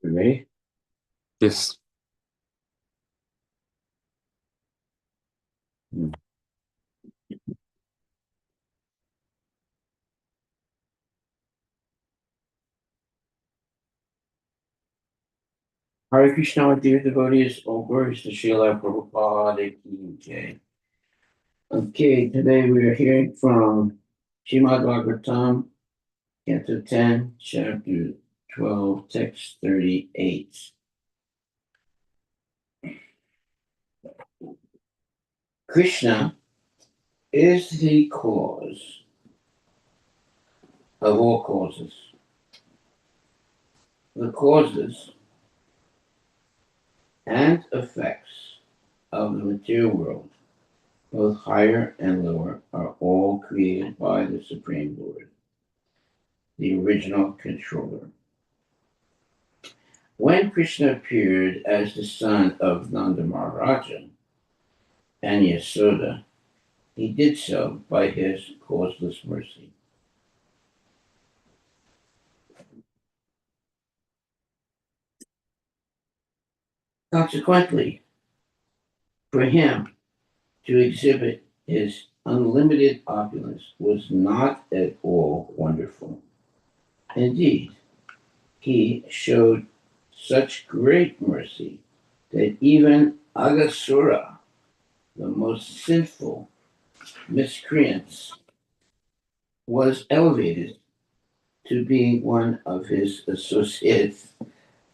You ready? Yes. Hmm. Hare Krishna, my dear devotees, all glories to Srila Prabhupada Ki Jai. Okay, today we are hearing from Srimad Bhagavatam, Canto 10, Chapter 12, Text 38. Krishna is the cause of all causes. The causes and effects of the material world, both higher and lower, are all created by the Supreme Lord, the original controller. When Krishna appeared as the son of Nanda Maharaja and Yasoda, he did so by his causeless mercy. Consequently, for him to exhibit his unlimited opulence was not at all wonderful. Indeed, he showed such great mercy that even Agasura, the most sinful miscreants, was elevated to being one of his associates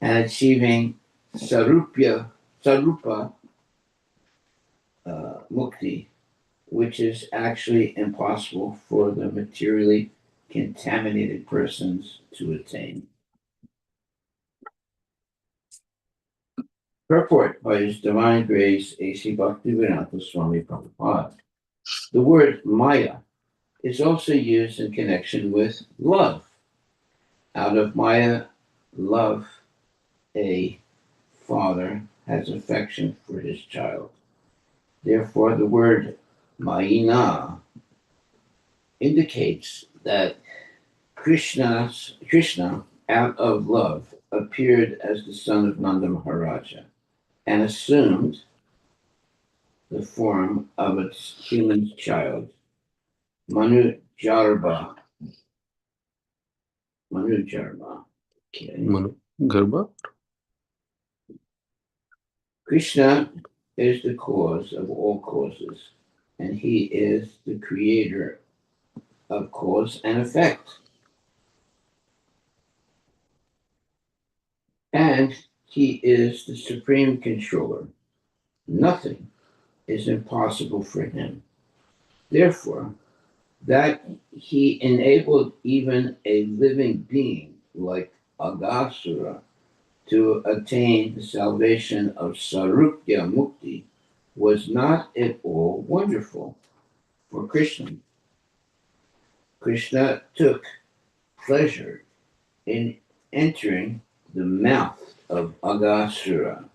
and achieving sarupa mukti, which is actually impossible for the materially contaminated persons to attain. Purport by His Divine Grace A.C. Bhaktivedanta Swami Prabhupada. The word Maya is also used in connection with love. Out of Maya, love, a father has affection for his child. Therefore, the word Mayina indicates that Krishna, out of love, appeared as the son of Nanda Maharaja and assumed the form of a human child, Manu Jarba. Okay. Manu Garba. Krishna is the cause of all causes, and he is the creator of cause and effect. And he is the supreme controller. Nothing is impossible for him. Therefore, that he enabled even a living being like Agasura to attain the salvation of Sarupya Mukti was not at all wonderful for Krishna. Krishna took pleasure in entering the mouth of Agasura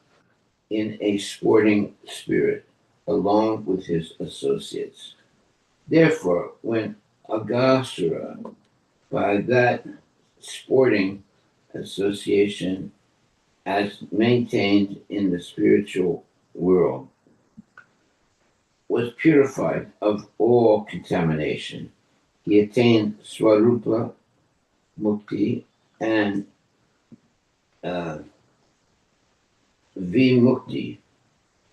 in a sporting spirit, along with his associates. Therefore, when Agasura, by that sporting association, as maintained in the spiritual world, was purified of all contamination, he attained Swarupa Mukti and uh, Vimukti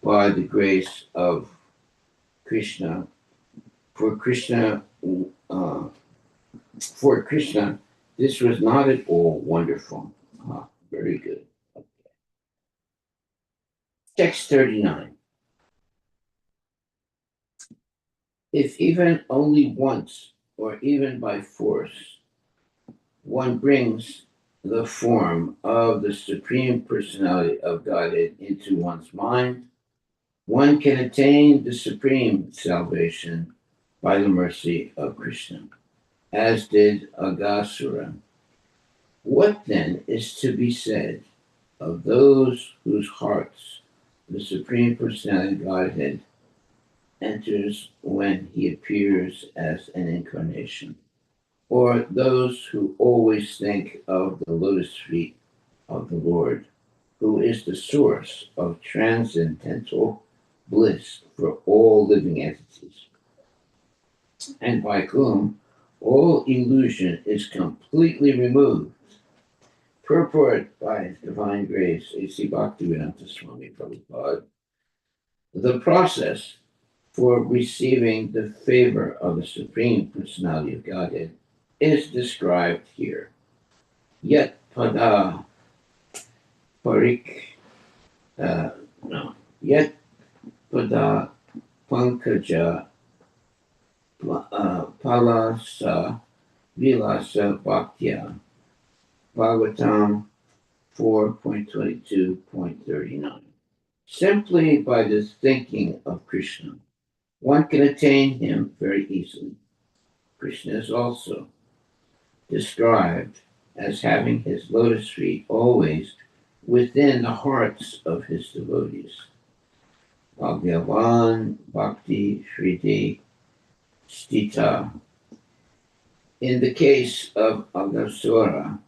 by the grace of Krishna. For Krishna, uh, for Krishna, this was not at all wonderful. Very good. Text 39. If even only once, or even by force, one brings the form of the Supreme Personality of Godhead into one's mind, one can attain the supreme salvation by the mercy of Krishna, as did Agasura. What then is to be said of those whose hearts the Supreme Personality of Godhead enters when he appears as an incarnation, or those who always think of the lotus feet of the Lord, who is the source of transcendental bliss for all living entities, and by whom all illusion is completely removed. Purport by His Divine Grace, A.C. Bhaktivedanta Swami Prabhupada. The process for receiving the favor of the Supreme Personality of Godhead is described here. Yet pada parik, no, yet pada pankaja palasa vilasa bhaktya, Bhagavatam 4.22.39. Simply by this thinking of Krishna, one can attain him very easily. Krishna is also described as having his lotus feet always within the hearts of his devotees. Bhagavan Bhakti Shriti Stita. In the case of Agasura,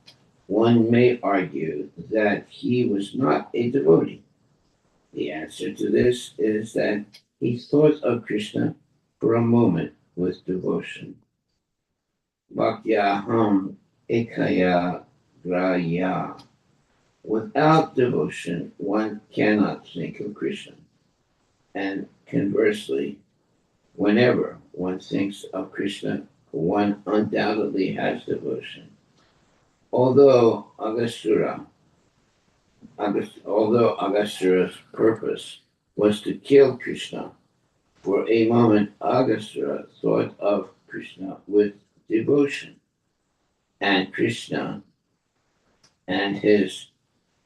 one may argue that he was not a devotee. The answer to this is that he thought of Krishna for a moment with devotion. Bhakyaham ekaya graya. Without devotion, one cannot think of Krishna. And conversely, whenever one thinks of Krishna, one undoubtedly has devotion. Although Agasura's purpose was to kill Krishna, for a moment Agasura thought of Krishna with devotion, and Krishna and his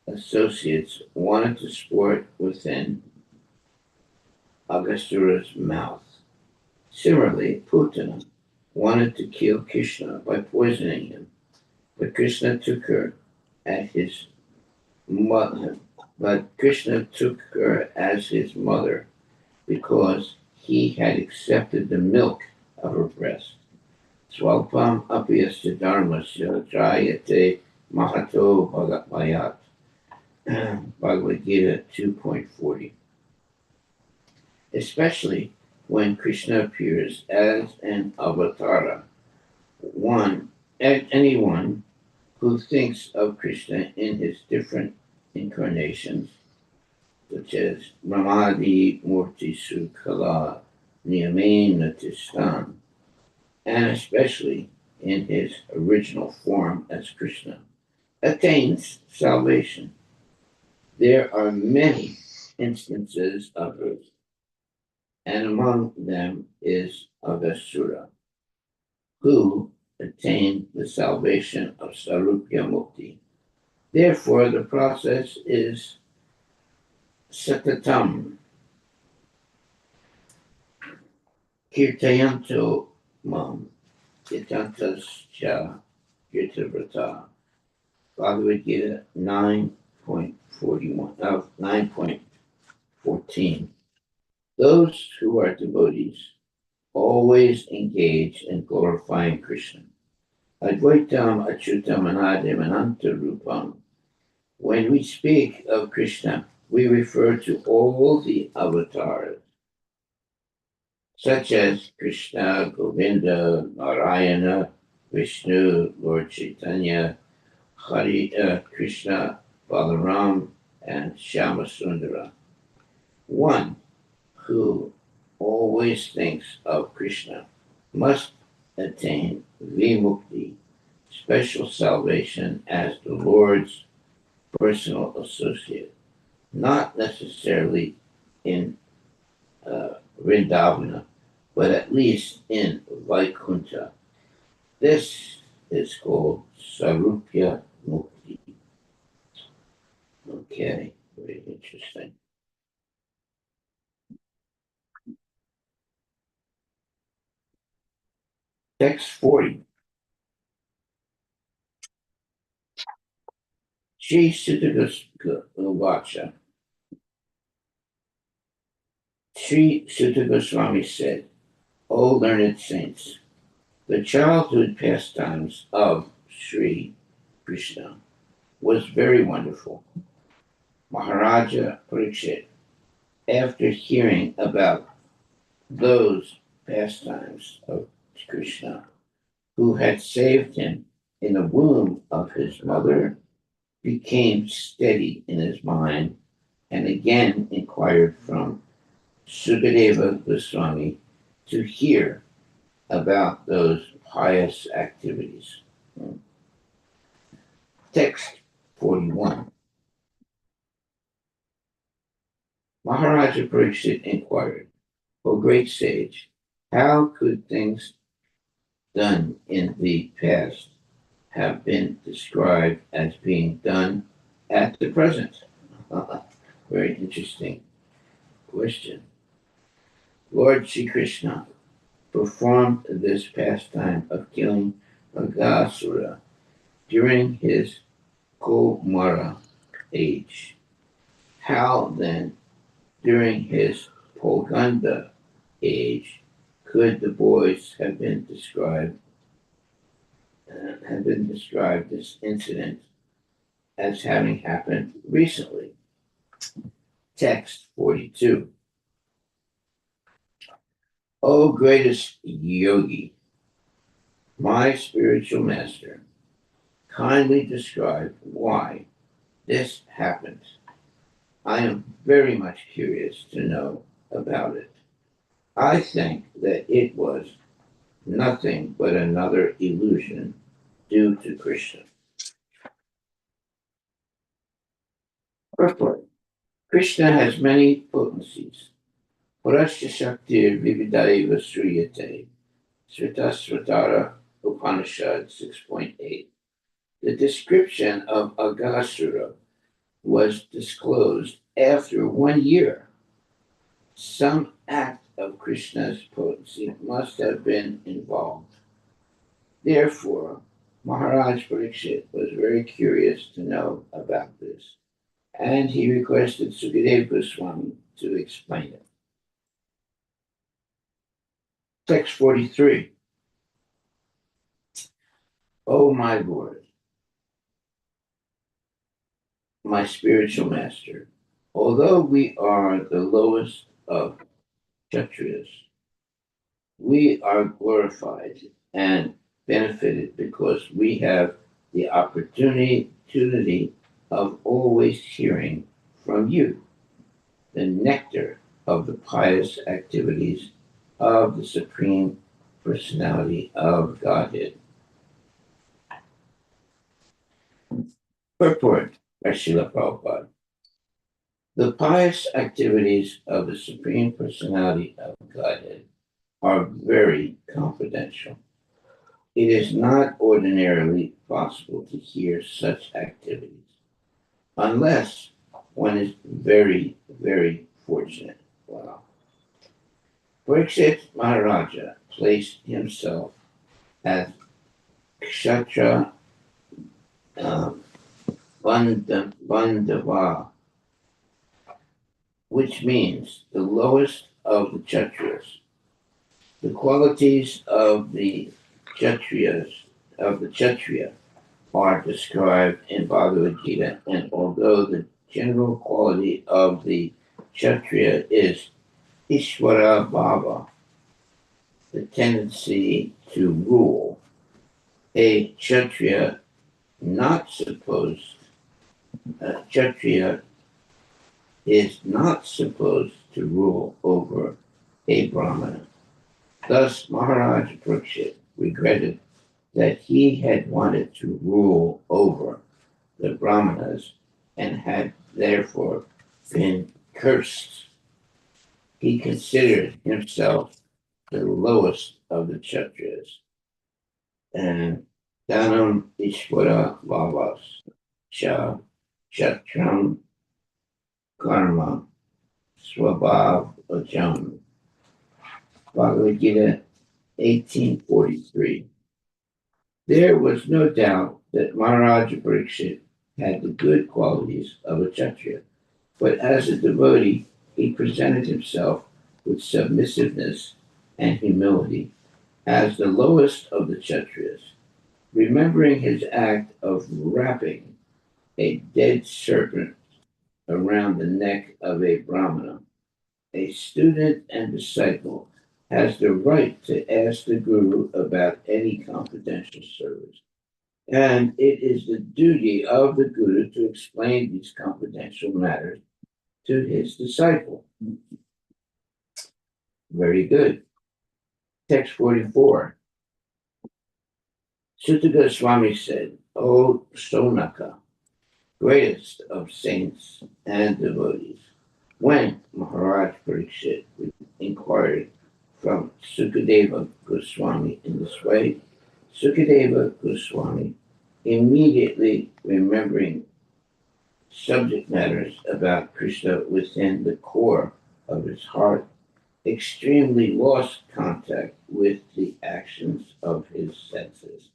associates wanted to sport within Agasura's mouth. Similarly, Putana wanted to kill Krishna by poisoning him, but Krishna took her as his mother. But Krishna took her as his mother because he had accepted the milk of her breast. Swalpam apiyasya dharmasya jayate mahato bhagatmayat. Bhagavad Gita 2.40. Especially when Krishna appears as an avatara, anyone who thinks of Krishna in his different incarnations, such as Brahmadi Murti Sukala Niyamena Tistan, and especially in his original form as Krishna, attains salvation. There are many instances of it, and among them is Agasura, who attained the salvation of Sarupya Mukti. Therefore, the process is satatam, kirtayanto mam, yatantascha kirtavrata. Bhagavad Gita 9.41 of 9.14. Those who are devotees always engage in glorifying Krishna. Advaitam Achyutam Anadim Ananta Rupam. When we speak of Krishna, we refer to all the avatars, such as Krishna, Govinda, Narayana, Vishnu, Lord Chaitanya, Krishna, Balaram, and Shyamasundara. One who always thinks of Krishna must attain vimukti, special salvation as the Lord's personal associate, not necessarily in Vrindavana, but at least in Vaikuntha. This is called Sarupya Mukti. Okay, very interesting. Text 40. Sri Sutta Sri Sutta Goswami said, O learned saints, the childhood pastimes of Sri Krishna was very wonderful. Maharaja Parikshit, after hearing about those pastimes of Krishna, who had saved him in the womb of his mother, became steady in his mind and again inquired from Sukadeva Goswami to hear about those pious activities. Text 41. Maharaja Pariksit inquired, O great sage, how could things done in the past have been described as being done at the present? Very interesting question. Lord Sri Krishna performed this pastime of killing Aghasura during his Kumara age. How then, during his Poganda age, could the boys have been described this incident as having happened recently? Text 42. O greatest yogi, my spiritual master, kindly describe why this happened. I am very much curious to know about it. I think that it was nothing but another illusion due to Krishna. Purport. Krishna has many potencies. Parasya Shaktir Vividaiva Sriyate, Sritasvatara Upanishad 6.8. The description of Aghasura was disclosed after 1 year. Some act of Krishna's potency must have been involved. Therefore, Maharaj Pariksit was very curious to know about this, and he requested Sukadeva Goswami to explain it. Text 43. O my Lord, my spiritual master, although we are the lowest of Kshatriyas, we are glorified and benefited because we have the opportunity of always hearing from you the nectar of the pious activities of the Supreme Personality of Godhead. Purport by Srila Prabhupada. The pious activities of the Supreme Personality of Godhead are very confidential. It is not ordinarily possible to hear such activities unless one is very, very fortunate. Wow. Pariksit Maharaja placed himself as Kshatriya Bandhava, which means the lowest of the Kshatriyas. The qualities of the Kshatriya are described in Bhagavad Gita, and although the general quality of the Kshatriya is Ishvara Bhava, the tendency to rule, a Kshatriya is not supposed to rule over a Brahmana. Thus, Maharaj Pariksit regretted that he had wanted to rule over the Brahmanas and had therefore been cursed. He considered himself the lowest of the Kshatriyas. And Dhanam Ishvara Bhavas Cha Kshatram Karma Swabhav Ajam. Bhagavad Gita 1843. There was no doubt that Maharaja Pariksit had the good qualities of a Kshatriya, but as a devotee, he presented himself with submissiveness and humility as the lowest of the Kshatriyas. Remembering his act of wrapping a dead serpent around the neck of a brahmana, a student and disciple has the right to ask the guru about any confidential service. And it is the duty of the guru to explain these confidential matters to his disciple. Very good. Text 44. Sutta Goswami said, O Sonaka, greatest of saints and devotees, when Maharaj Pariksit inquired from Sukadeva Goswami in this way, Sukadeva Goswami, immediately remembering subject matters about Krishna within the core of his heart, extremely lost contact with the actions of his senses.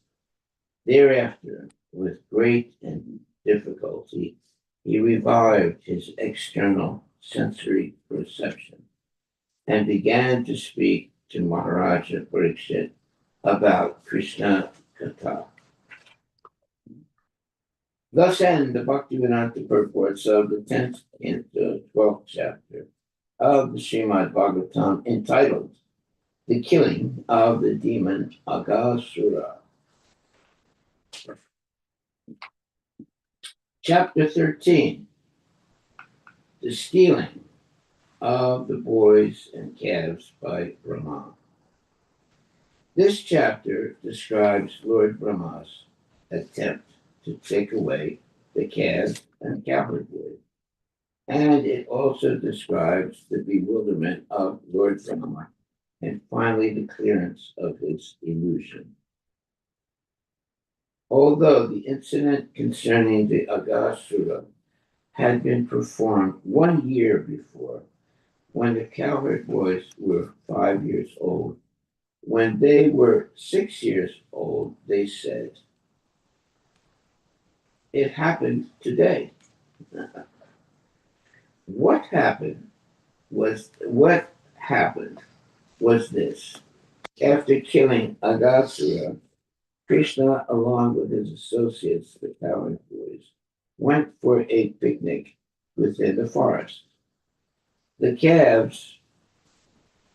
Thereafter, with great and difficulty, he revived his external sensory perception and began to speak to Maharaja Pariksit about Krishna Katha. Thus end the Bhaktivedanta purports of the 10th and 12th chapter of the Srimad Bhagavatam entitled The Killing of the Demon Aghasura. Chapter 13, The Stealing of the Boys and Calves by Brahma. This chapter describes Lord Brahma's attempt to take away the calves and cowherd boys. And it also describes the bewilderment of Lord Brahma and finally the clearance of his illusion. Although the incident concerning the Aghasura had been performed 1 year before, when the cowherd boys were 5 years old, when they were 6 years old, they said, it happened today. What happened was this. After killing Aghasura, Krishna, along with his associates, the cowherd boys, went for a picnic within the forest. The calves,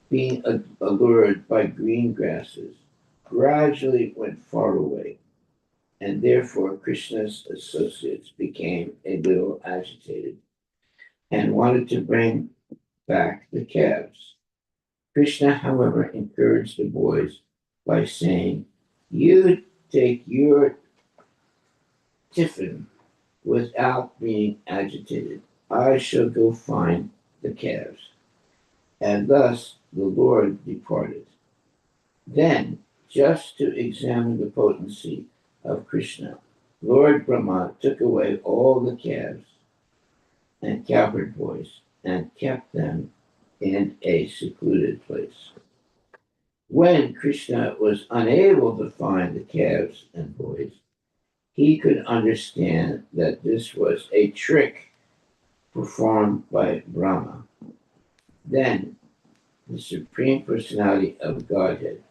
being allured by green grasses, gradually went far away, and therefore Krishna's associates became a little agitated and wanted to bring back the calves. Krishna, however, encouraged the boys by saying, you take your tiffin without being agitated. I shall go find the calves. And thus the Lord departed. Then, just to examine the potency of Krishna, Lord Brahma took away all the calves and cowherd boys and kept them in a secluded place. When Krishna was unable to find the calves and boys, he could understand that this was a trick performed by Brahma. Then the Supreme Personality of Godhead,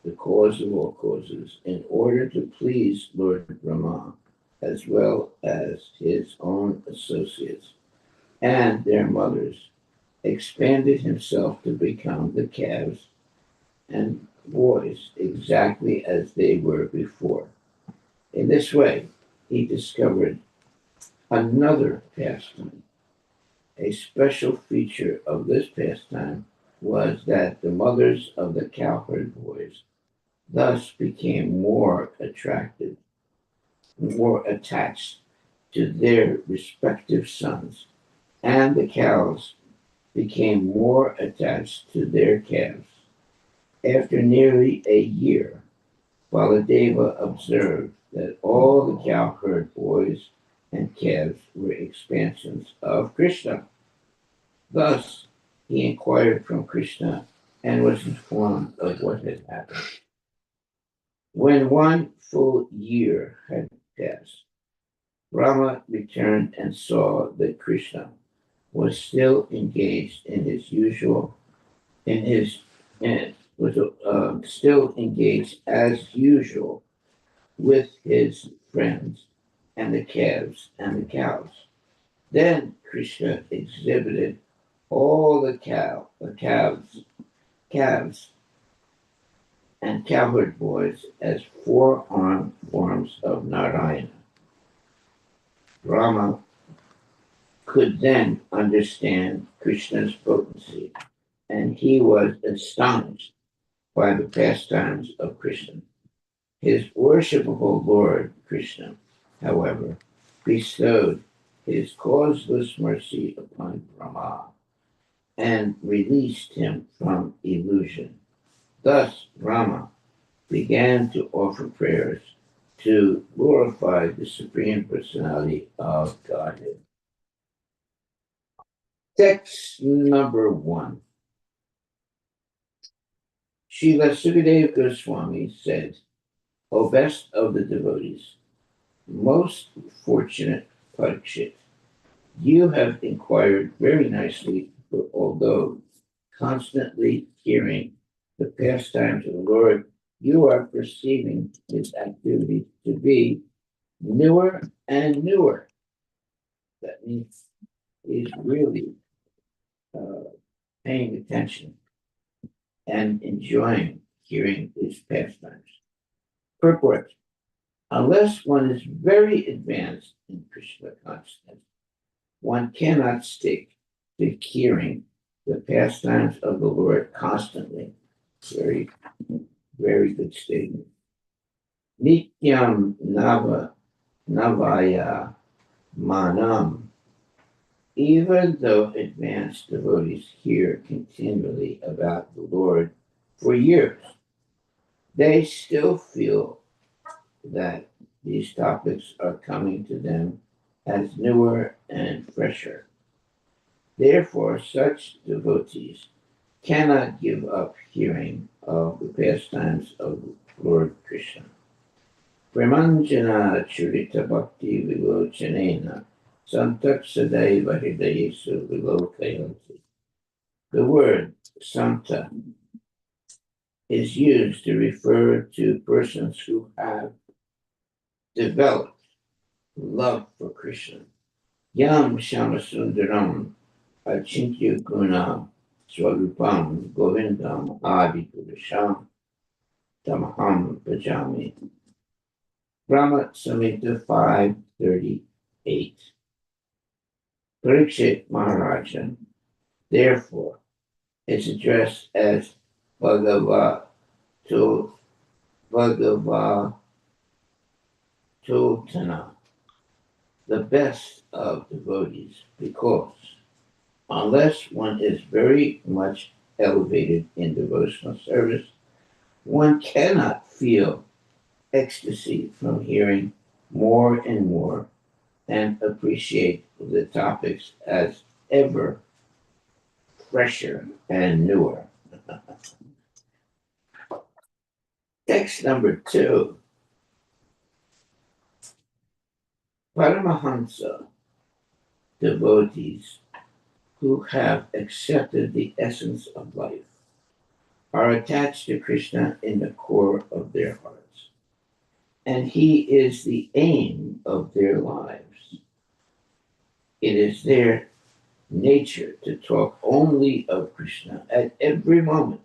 the cause of all causes, in order to please Lord Brahma, as well as his own associates and their mothers, expanded himself to become the calves and boys exactly as they were before. In this way, he discovered another pastime. A special feature of this pastime was that the mothers of the cowherd boys thus became more attracted, more attached to their respective sons, and the cows became more attached to their calves. After nearly a year, Baladeva observed that all the cowherd boys and calves were expansions of Krishna. Thus, he inquired from Krishna and was informed of what had happened. When 1 full year had passed, Brahma returned and saw that Krishna was still engaged in his usual, still engaged as usual with his friends and the calves and the cows. Then Krishna exhibited all the calves, and cowherd boys as four-armed forms of Narayana. Rama could then understand Krishna's potency, and he was astonished by the pastimes of Krishna. His worshipable Lord Krishna, however, bestowed his causeless mercy upon Rama and released him from illusion. Thus, Rama began to offer prayers to glorify the Supreme Personality of Godhead. Text number 1. Srila Sukadeva Goswami said, O best of the devotees, most fortunate Parikshit, you have inquired very nicely, for although constantly hearing the pastimes of the Lord, you are perceiving his activities to be newer and newer. That means he's really paying attention and enjoying hearing his pastimes. Purport. Unless one is very advanced in Krishna consciousness, one cannot stick to hearing the pastimes of the Lord constantly. Very, very good statement. Nityam navaya manam. Even though advanced devotees hear continually about the Lord for years, they still feel that these topics are coming to them as newer and fresher. Therefore, such devotees cannot give up hearing of the pastimes of Lord Krishna. Premanjana Churita Bhakti Vilochanena Santak Sadaiva Hridayesu Vilokayanti. The word Santa is used to refer to persons who have developed love for Krishna. Yam Shamasundaram Achintya Guna Swarupam Govindam Adi Purasham Tamaham Pajami. Brahma Samhita 5:38. Parikshit Maharaja, therefore, is addressed as Bhagavato, Bhagavatotana, the best of devotees, because unless one is very much elevated in devotional service, one cannot feel ecstasy from hearing more and more and appreciate the topics as ever fresher and newer. Text number 2. Paramahansa devotees who have accepted the essence of life are attached to Krishna in the core of their hearts, and he is the aim of their lives. It is their nature to talk only of Krishna at every moment,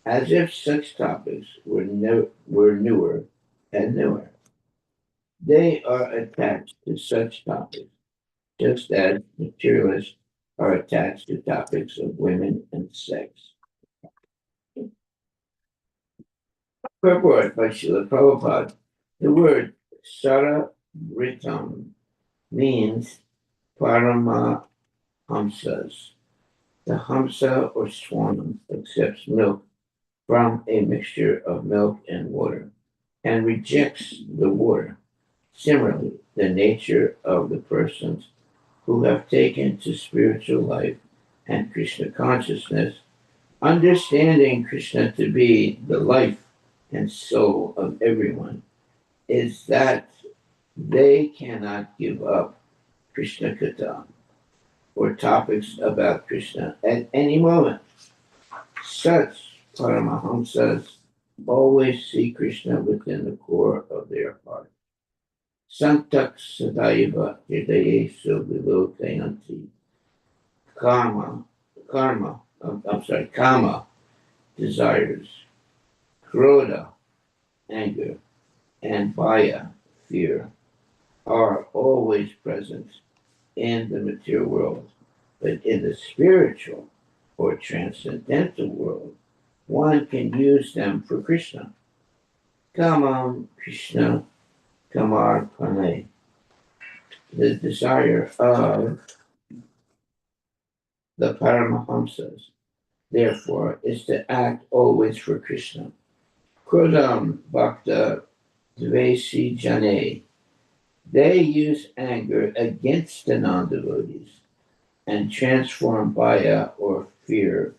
as if such topics were newer and newer. They are attached to such topics, just as materialists are attached to topics of women and sex. Purport by Srila Prabhupada. The word Sararitam means Paramahamsas. The Hamsa or swan accepts milk from a mixture of milk and water and rejects the water. Similarly, the nature of the persons who have taken to spiritual life and Krishna consciousness, understanding Krishna to be the life and soul of everyone, is that they cannot give up Krishna Katha or topics about Krishna at any moment. Such Paramahamsas always see Krishna within the core of their heart. Santak Sadaiva Hridayesu Vilokayanti. Kama, desires, Krodha, anger, and Bhaya, fear, are always present in the material world. But in the spiritual or transcendental world, one can use them for Krishna. Kamam Krishna Kamar Pane. The desire of the Paramahamsas, therefore, is to act always for Krishna. Krodam Bhakta Dvesi Jane. They use anger against the non-devotees and transform Bhaya or fear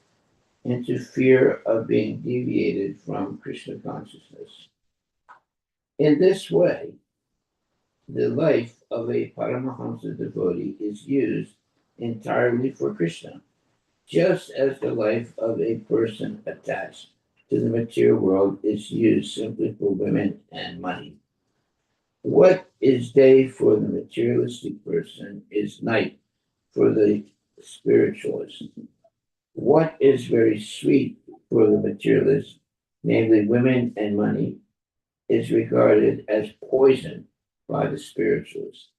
into fear of being deviated from Krishna consciousness. In this way, the life of a Paramahamsa devotee is used entirely for Krishna, just as the life of a person attached to the material world is used simply for women and money. What is day for the materialistic person is night for the spiritualist. What is very sweet for the materialist, namely women and money, is regarded as poison by the spiritualist.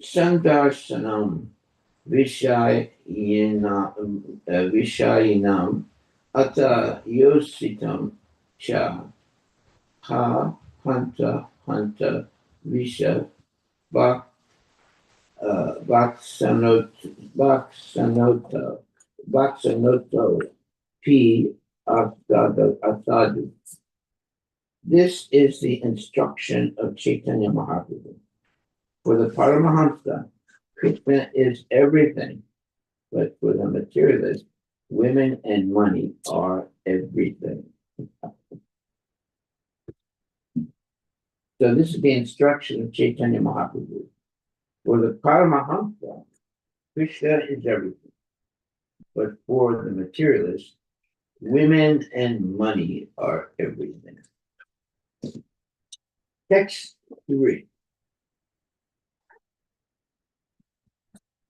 Sandarsanam Vishayinam Ata Yositam Cha Ha Hanta Visha Bak Baksanoto P. Asadu. This is the instruction of Chaitanya Mahaprabhu. For the Paramahamsa, Krishna is everything, but for the materialist, women and money are everything. So this is the instruction of Chaitanya Mahaprabhu. For the Paramahamsa, Krishna is everything, but for the materialist, women and money are everything. Text 3.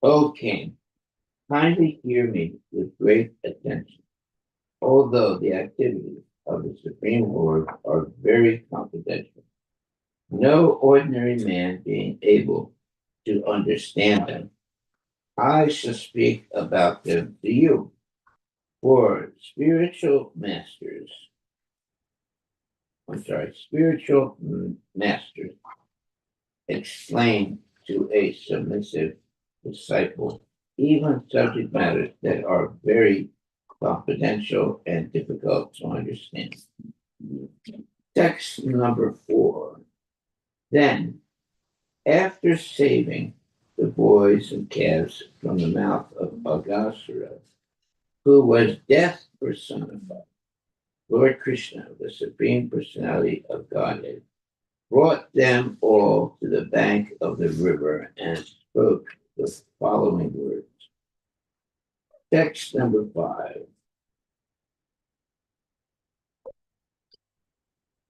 O King, kindly hear me with great attention. Although the activities of the Supreme Lord are very confidential, no ordinary man being able to understand them, I shall speak about them to you. For spiritual masters explain to a submissive disciple even subject matters that are very confidential and difficult to understand. Text number 4. Then, after saving the boys and calves from the mouth of Aghasura, who was death personified, Lord Krishna, the Supreme Personality of Godhead, brought them all to the bank of the river and spoke the following words. Text number 5.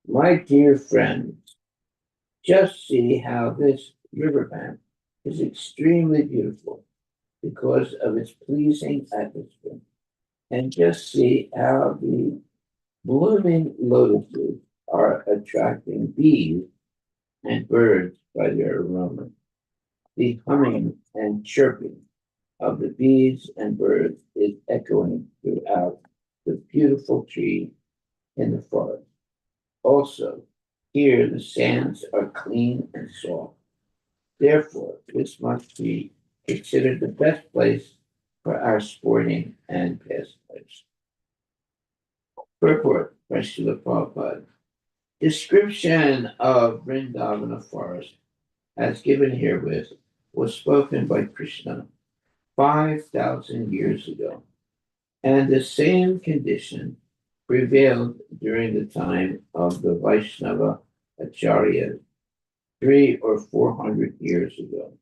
My dear friends, just see how this riverbank is extremely beautiful because of its pleasing atmosphere. And just see how the blooming lotuses are attracting bees and birds by their aroma. The humming and chirping of the bees and birds is echoing throughout the beautiful tree in the forest. Also, here the sands are clean and soft. Therefore, this must be considered the best place for our sporting and pastimes. Purport by Srila Prabhupada. Description of Vrindavana forest, as given herewith, was spoken by Krishna 5,000 years ago, and the same condition prevailed during the time of the Vaishnava Acharyas 300 or 400 years ago.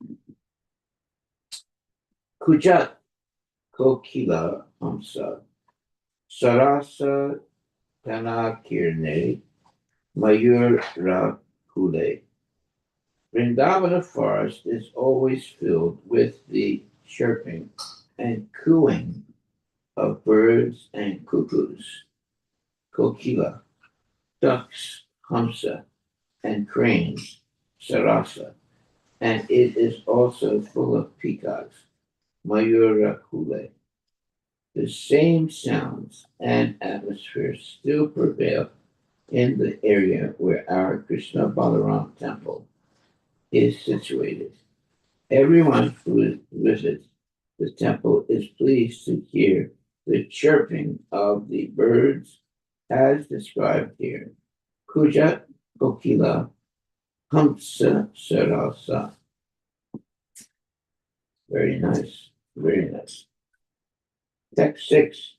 Kujat Kokila Hamsa Sarasa Tanakirne Mayur Rakule. Vrindavana forest is always filled with the chirping and cooing of birds and cuckoos, kokila, ducks, hamsa, and cranes, sarasa, and it is also full of peacocks, Mayurakule. The same sounds and atmosphere still prevail in the area where our Krishna Balaram temple is situated. Everyone who visits the temple is pleased to hear the chirping of the birds as described here. Kuja, Kokila, Hamsa, Sarasa. Very nice. Very nice. Text 6.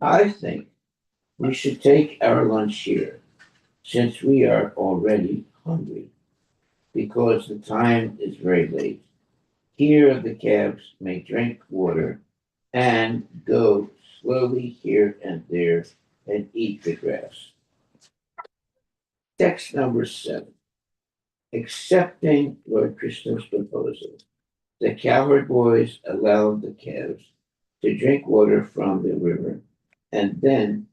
I think we should take our lunch here, since we are already hungry, because the time is very late. Here the calves may drink water and go slowly here and there and eat the grass. Text number 7. Accepting Lord Krishna's proposal, the cowherd boys allowed the calves to drink water from the river and then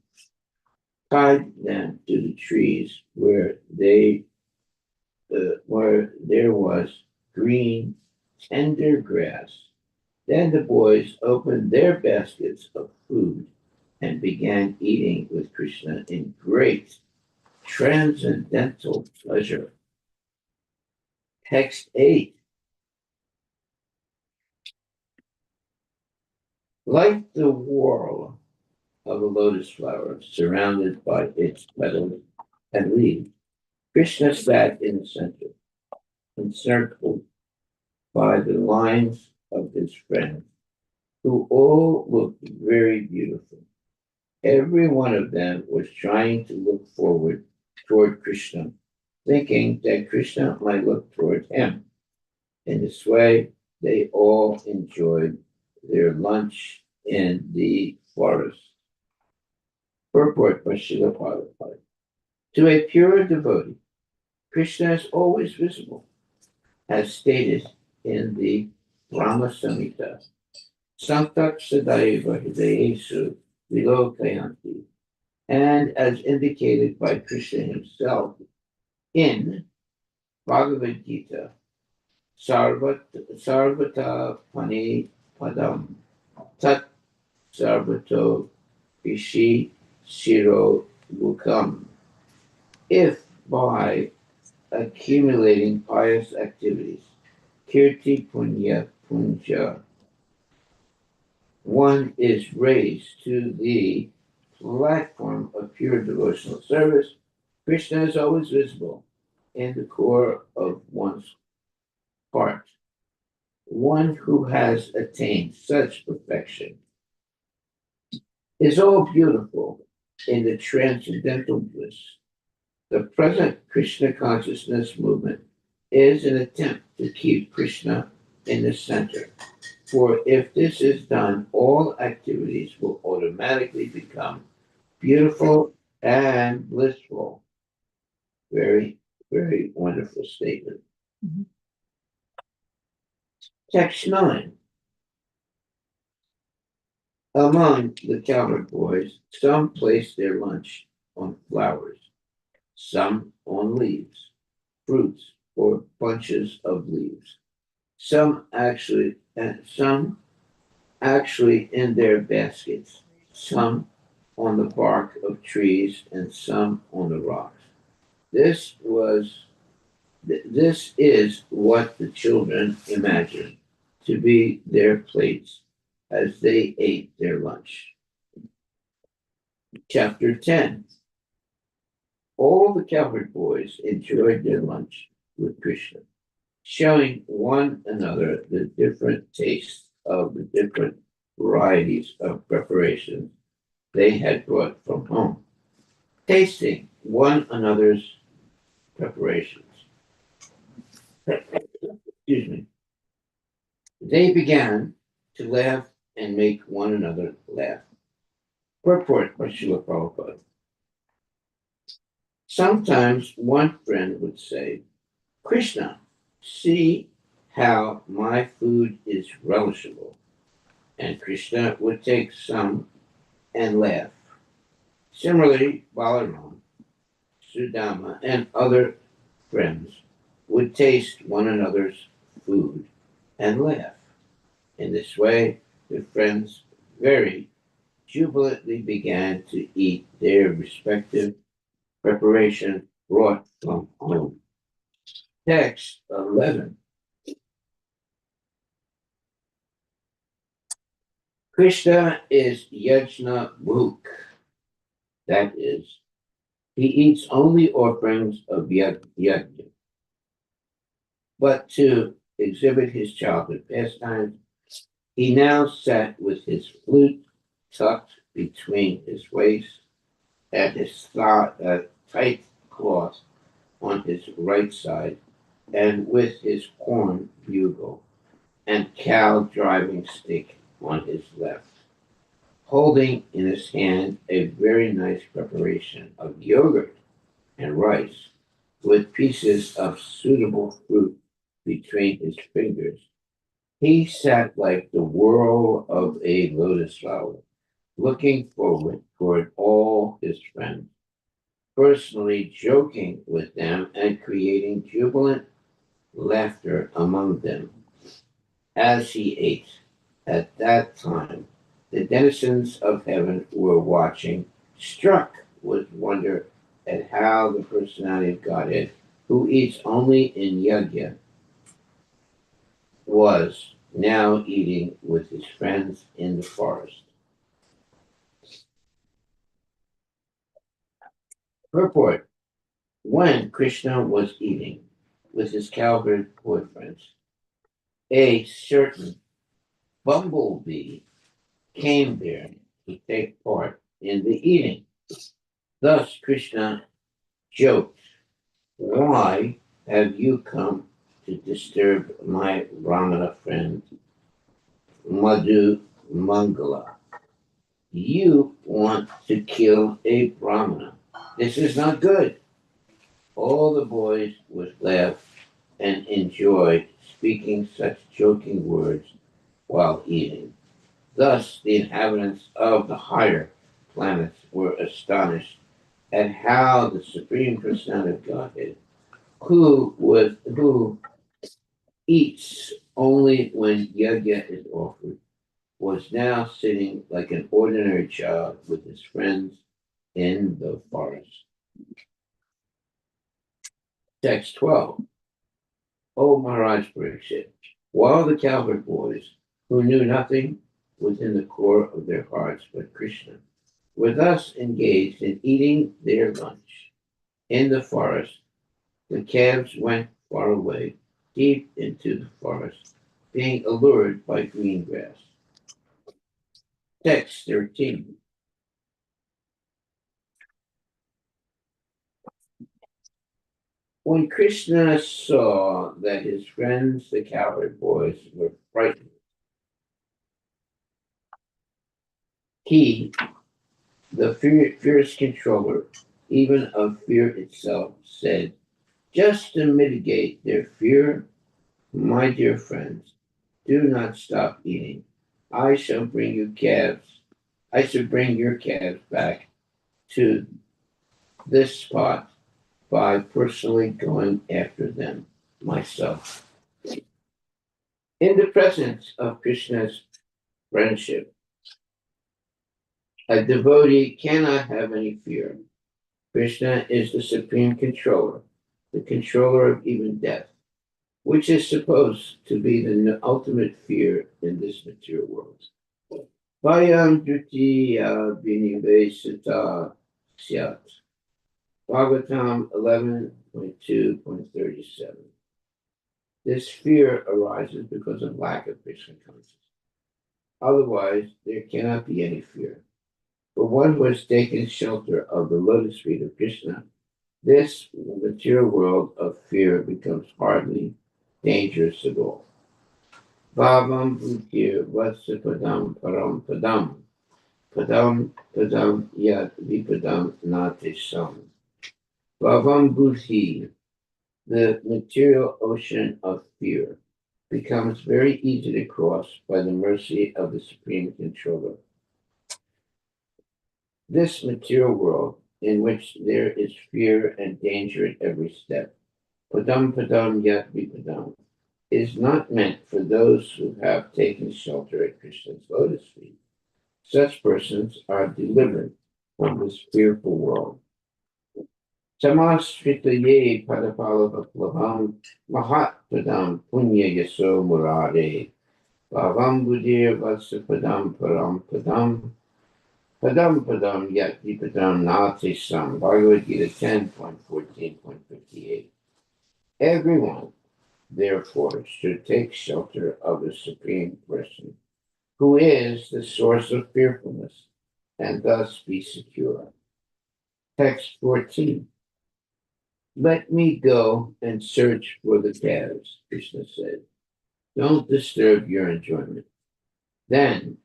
tied them to the trees where there was green, tender grass. Then the boys opened their baskets of food and began eating with Krishna in great transcendental pleasure. Text 8. Like the whorl of a lotus flower surrounded by its petals and leaves, Krishna sat in the center, encircled by the lines of his friends, who all looked very beautiful. Every one of them was trying to look forward toward Krishna, thinking that Krishna might look toward him. In this way, they all enjoyed their lunch in the forest. Purport by Srila Prabhupada. To a pure devotee, Krishna is always visible, as stated in the Brahma Samhita. Santak Sadaiva Hidayesu Vilokayanti, and as indicated by Krishna himself in Bhagavad Gita, Sarvata Pani Padam Tat Sarvato Ishi Shiro Mukam. If by accumulating pious activities, Kirti Punya Punja, one is raised to the platform of pure devotional service, Krishna is always visible in the core of one's heart. One who has attained such perfection is all beautiful in the transcendental bliss. The present Krishna consciousness movement is an attempt to keep Krishna in the center. For if this is done, all activities will automatically become beautiful and blissful. Very, very wonderful statement. Mhm. Text 9. Among the cowherd boys, some place their lunch on flowers, some on leaves, fruits, or bunches of leaves. Some actually in their baskets, some on the bark of trees, and some on the rocks. This is what the children imagined to be their plates as they ate their lunch. Chapter 10. All the cowherd boys enjoyed their lunch with Krishna, showing one another the different tastes of the different varieties of preparations they had brought from home, tasting one another's preparations. Excuse me. They began to laugh and make one another laugh. Purport by Srila Prabhupada. Sometimes one friend would say, Krishna, see how my food is relishable. And Krishna would take some and laugh. Similarly, Balaram, Sudama, and other friends would taste one another's food and laugh. In this way, the friends very jubilantly began to eat their respective preparation brought from home. Text 11. Krishna is Yajna Mukh. That is, he eats only offerings of yajna. But to exhibit his childhood pastimes, he now sat with his flute tucked between his waist and his tight cloth on his right side, and with his horn bugle and cow driving stick on his left, holding in his hand a very nice preparation of yogurt and rice, with pieces of suitable fruit between his fingers. He sat like the whirl of a lotus flower, looking forward toward all his friends, personally joking with them and creating jubilant laughter among them as he ate. At that time, the denizens of heaven were watching, struck with wonder at how the personality of Godhead, who eats only in yajna, was now eating with his friends in the forest. Purport: when Krishna was eating with his cowherd boyfriends, a certain bumblebee came there to take part in the eating. Thus Krishna joked, why have you come to disturb my Brahmana friend Madhu Mangala? You want to kill a Brahmana. This is not good. All the boys would laugh and enjoy speaking such joking words while eating. Thus, the inhabitants of the higher planets were astonished at how the Supreme Personality of Godhead, who eats only when yajna is offered, was now sitting like an ordinary child with his friends in the forest. Text 12. O Maharaj Pariksit, while the cowherd boys, who knew nothing within the core of their hearts but Krishna, were thus engaged in eating their lunch in the forest, the calves went far away, deep into the forest, being allured by green grass. Text 13. When Krishna saw that his friends, the cowherd boys, were frightened, he, the fierce controller, even of fear itself, said, just to mitigate their fear, my dear friends, do not stop eating. I shall bring you calves. I shall bring your calves back to this spot by personally going after them myself. In the presence of Krishna's friendship, a devotee cannot have any fear. Krishna is the supreme controller, the controller of even death, which is supposed to be the ultimate fear in this material world. Vayam Dutiya Binivesita Syat. Bhagavatam 11.2.37. This fear arises because of lack of Krishna consciousness. Otherwise, there cannot be any fear. For one who has taken shelter of the lotus feet of Krishna, this material world of fear becomes hardly dangerous at all. Bhavam Bhutir Vatsapadam Param Padam Padam Padam Yat Vipadam Nate Sam. Bhavam Buddhi, the material ocean of fear, becomes very easy to cross by the mercy of the Supreme Controller. This material world, in which there is fear and danger at every step, padam padam yat vipadam, is not meant for those who have taken shelter at Krishna's lotus feet. Such persons are delivered from this fearful world. Samashritaye padapalavaklavam mahatpadam punya yaso murare bhavam buddhir vatsapadam param padam padam padam yati padam nati sam. Bhagavad Gita 10.14.58. Everyone, therefore, should take shelter of the Supreme Person, who is the source of fearfulness, and thus be secure. Text 14. Let me go and search for the calves, Krishna said. Don't disturb your enjoyment. Then,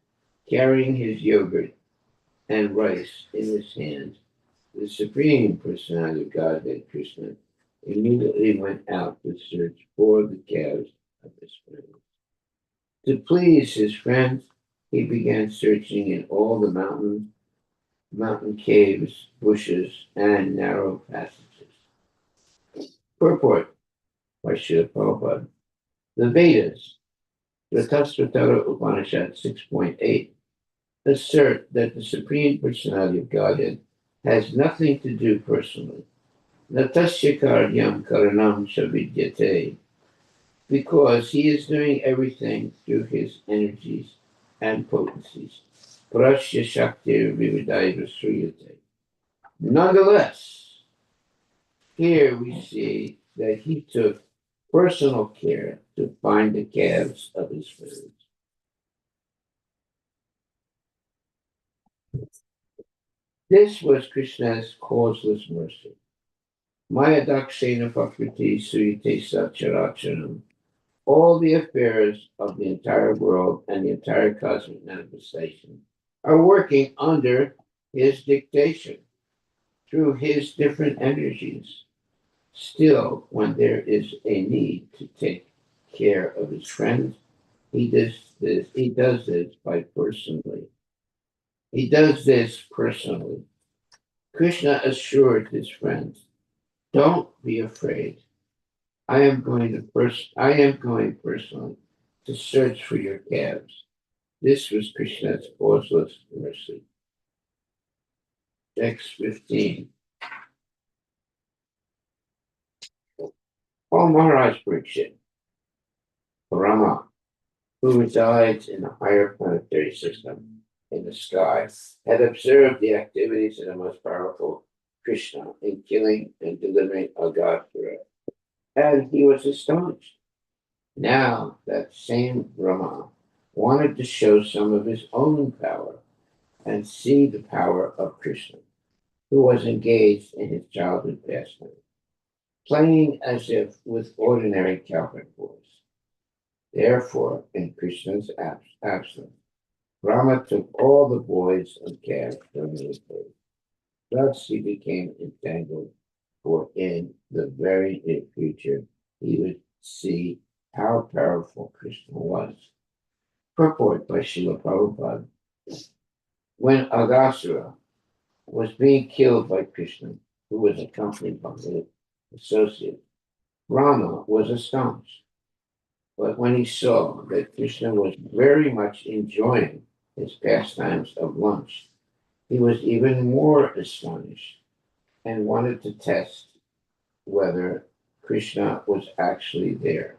carrying his yogurt and rice in his hand, the Supreme Personality of Godhead, Krishna, immediately went out to search for the calves of his friends. To please his friends, he began searching in all the mountain caves, bushes, and narrow passages. Purport by Srila Prabhupada. The Vedas, the Tattvatara Upanishad 6.8, assert that the Supreme Personality of Godhead has nothing to do personally. Natasya karyam karanam shavidyate, because he is doing everything through his energies and potencies. Prasya shakti vividaiva sriyate. Nonetheless, here we see that he took personal care to find the calves of his friends. This was Krishna's causeless mercy. Maya dakshena pakriti suyate satcharacharam. All the affairs of the entire world and the entire cosmic manifestation are working under his dictation through his different energies. Still, when there is a need to take care of his friends, he does this. He does this by personally. He does this personally. Krishna assured his friends, "Don't be afraid. I am going personally to search for your calves." This was Krishna's causeless mercy. Text 15. O Maharaj Parikshit, Rama, who resides in the higher planetary system in the sky, had observed the activities of the most powerful Krishna in killing and delivering a god forever. And he was astonished. Now that same Rama wanted to show some of his own power and see the power of Krishna, who was engaged in his childhood pastime, playing as if with ordinary cowherd boys. Therefore, in Krishna's absence, Rama took all the boys and calves from his place. Thus he became entangled, for in the very near future he would see how powerful Krishna was. Purport by Srila Prabhupada. When Agasura was being killed by Krishna, who was accompanied by his associate, Rama was astonished. But when he saw that Krishna was very much enjoying his pastimes of lunch, he was even more astonished and wanted to test whether Krishna was actually there.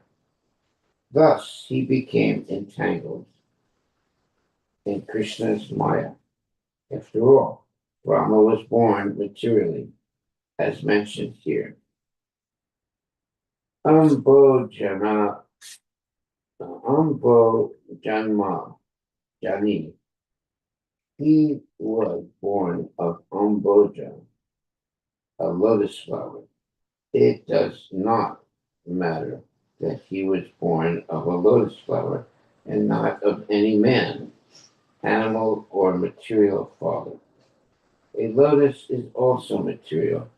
Thus, he became entangled in Krishna's Maya. After all, Rama was born materially, as mentioned here. Ambojana, Ambojanma, Jani. He was born of Amboja, a lotus flower. It does not matter that he was born of a lotus flower and not of any man, animal, or material father. A lotus is also material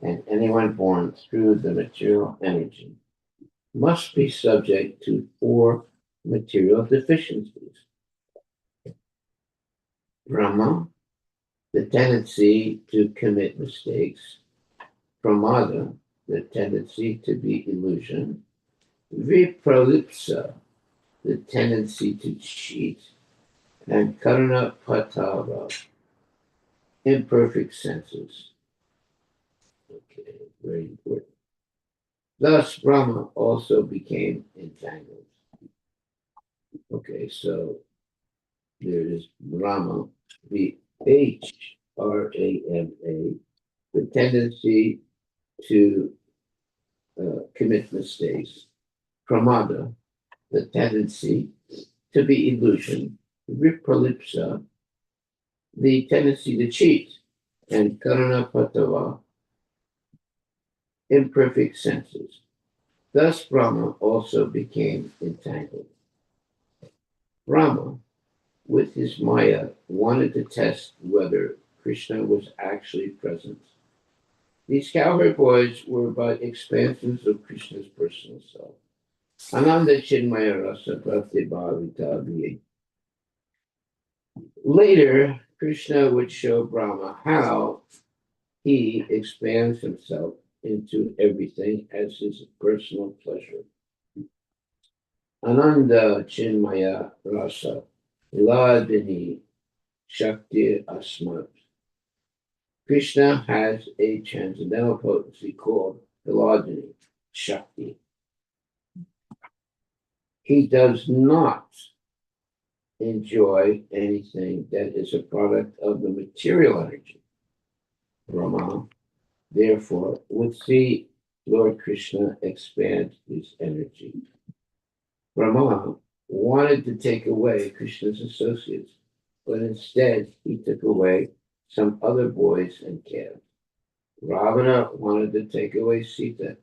and anyone born through the material energy must be subject to four material deficiencies: Brahma, the tendency to commit mistakes; Pramada, the tendency to be illusion; Vipralipsa, the tendency to cheat; and Karuna Patava, imperfect senses. Okay, very important. Thus, Brahma also became entangled. Okay, so there is Brahma, Brahma, the tendency to commit mistakes; Pramada, the tendency to be illusion; Vipralipsa, the tendency to cheat; and Karunapatava, imperfect senses. Thus, Brahma also became entangled. Brahma, with his Maya, wanted to test whether Krishna was actually present. These cowherd boys were but expansions of Krishna's personal self. Ananda Chinmaya Rasa Bhakti Bhavita Bhi. Later, Krishna would show Brahma how he expands himself into everything as his personal pleasure. Ananda Chinmaya Rasa Ladini Shakti Asmat. Krishna has a transcendental potency called Ladini Shakti. He does not enjoy anything that is a product of the material energy. Brahma, therefore, would see Lord Krishna expand his energy. Brahma wanted to take away Krishna's associates, but instead he took away some other boys and calves. Ravana wanted to take away Sita,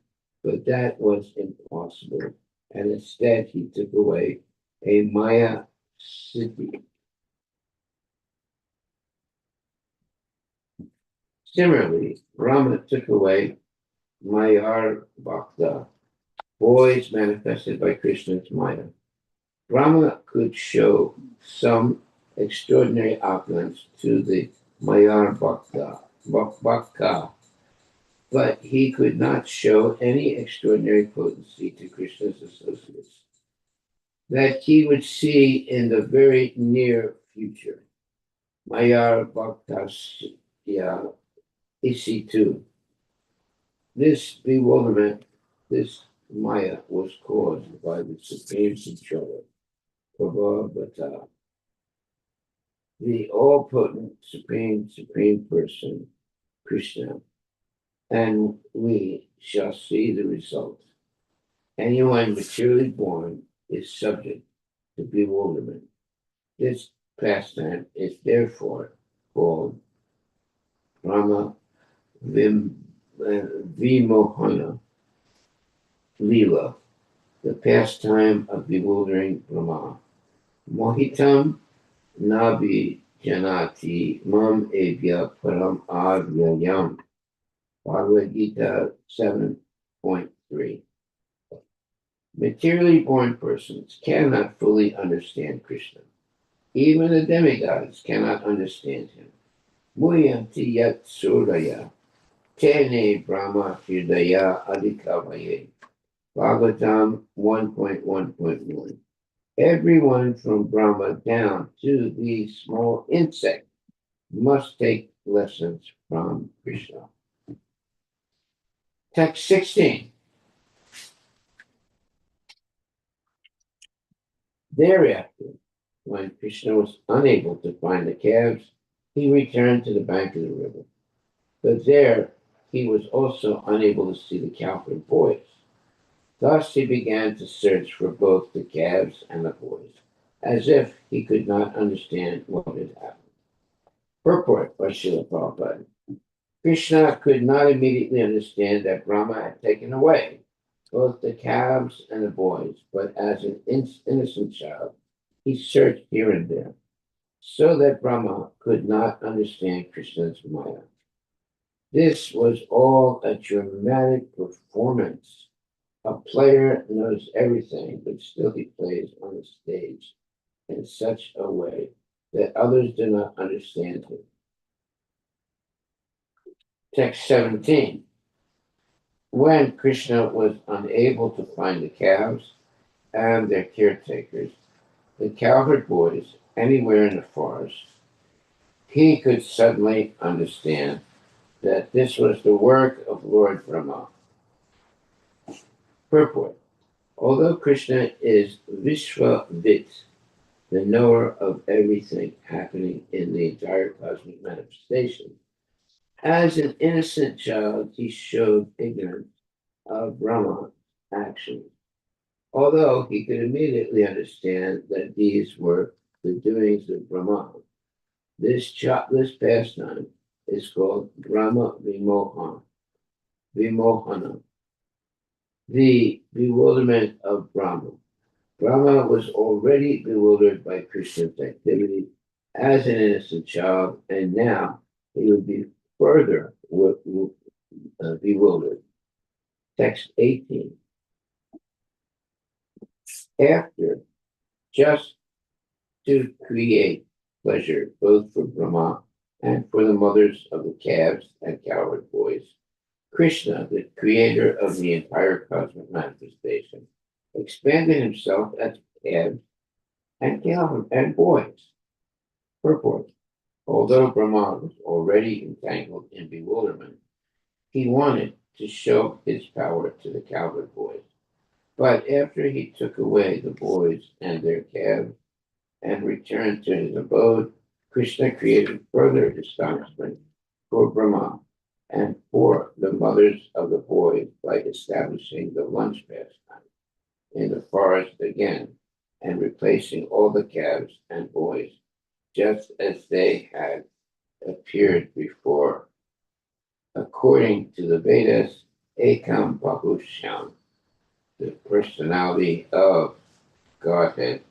but that was impossible, and instead he took away a Maya city. Similarly, Rama took away Mayar Bhakta, boys manifested by Krishna's Maya. Rama could show some extraordinary opulence to the Mayar Bhakta, but he could not show any extraordinary potency to Krishna's associates that he would see in the very near future. Mayar Bhaktasya EC2. This bewilderment, this Maya, was caused by the Supreme Controller, Prabhavata, the all-potent Supreme Person, Krishna, and we shall see the result. Anyone materially born is subject to bewilderment. This pastime is therefore called Rama Vimohana Leela, the pastime of bewildering Brahma. Mohitam Nabi Janati Mam Evya Param Avyayam. Bhagavad Gita 7.3. Materially born persons cannot fully understand Krishna. Even the demigods cannot understand him. Muyanti yat suraya, tene brahma hridaya adhikavaye. Bhagavatam 1.1.1. Everyone from Brahma down to the small insect must take lessons from Krishna. Text 16. Thereafter, when Krishna was unable to find the calves, he returned to the bank of the river. But there he was also unable to see the cowherd boys. Thus he began to search for both the calves and the boys, as if he could not understand what had happened. Purport by Srila Prabhupada. Krishna could not immediately understand that Brahma had taken away both the calves and the boys, but as an innocent child, he searched here and there, so that Brahma could not understand Krishna's Maya. This was all a dramatic performance. A player knows everything, but still he plays on the stage in such a way that others do not understand him. Text 17. When Krishna was unable to find the calves and their caretakers, the cowherd boys, anywhere in the forest, he could suddenly understand that this was the work of Lord Brahma. Purport. Although Krishna is Vishvavit, the knower of everything happening in the entire cosmic manifestation, as an innocent child, he showed ignorance of Brahma's actions. Although he could immediately understand that these were the doings of Brahma, this pastime is called Brahma Vimohana, the bewilderment of Brahma. Brahma was already bewildered by Krishna's activity as an innocent child, and now he would be further bewildered. Text 18. After just to create pleasure both for Brahma and for the mothers of the calves and cowherd boys, Krishna, the creator of the entire cosmic manifestation, expanded himself as calves and cowherd and boys. Purport. Although Brahma was already entangled in bewilderment, he wanted to show his power to the cowherd boys. But after he took away the boys and their calves and returned to his abode, Krishna created further astonishment for Brahma and for the mothers of the boys by establishing the lunch pastime in the forest again and replacing all the calves and boys just as they had appeared before. According to the Vedas, Ekam Bahusham, the personality of Godhead,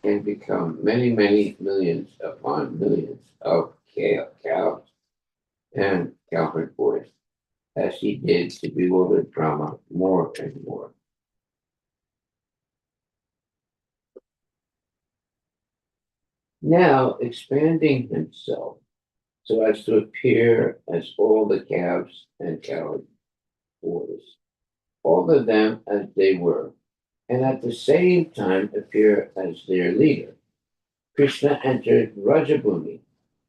can become many, many millions upon millions of cows and cowherd boys, as he did to bewilder Brahma more and more. Now expanding himself so as to appear as all the calves and cowherd boys, all of them as they were, and at the same time appear as their leader. Krishna entered Rajabhumi,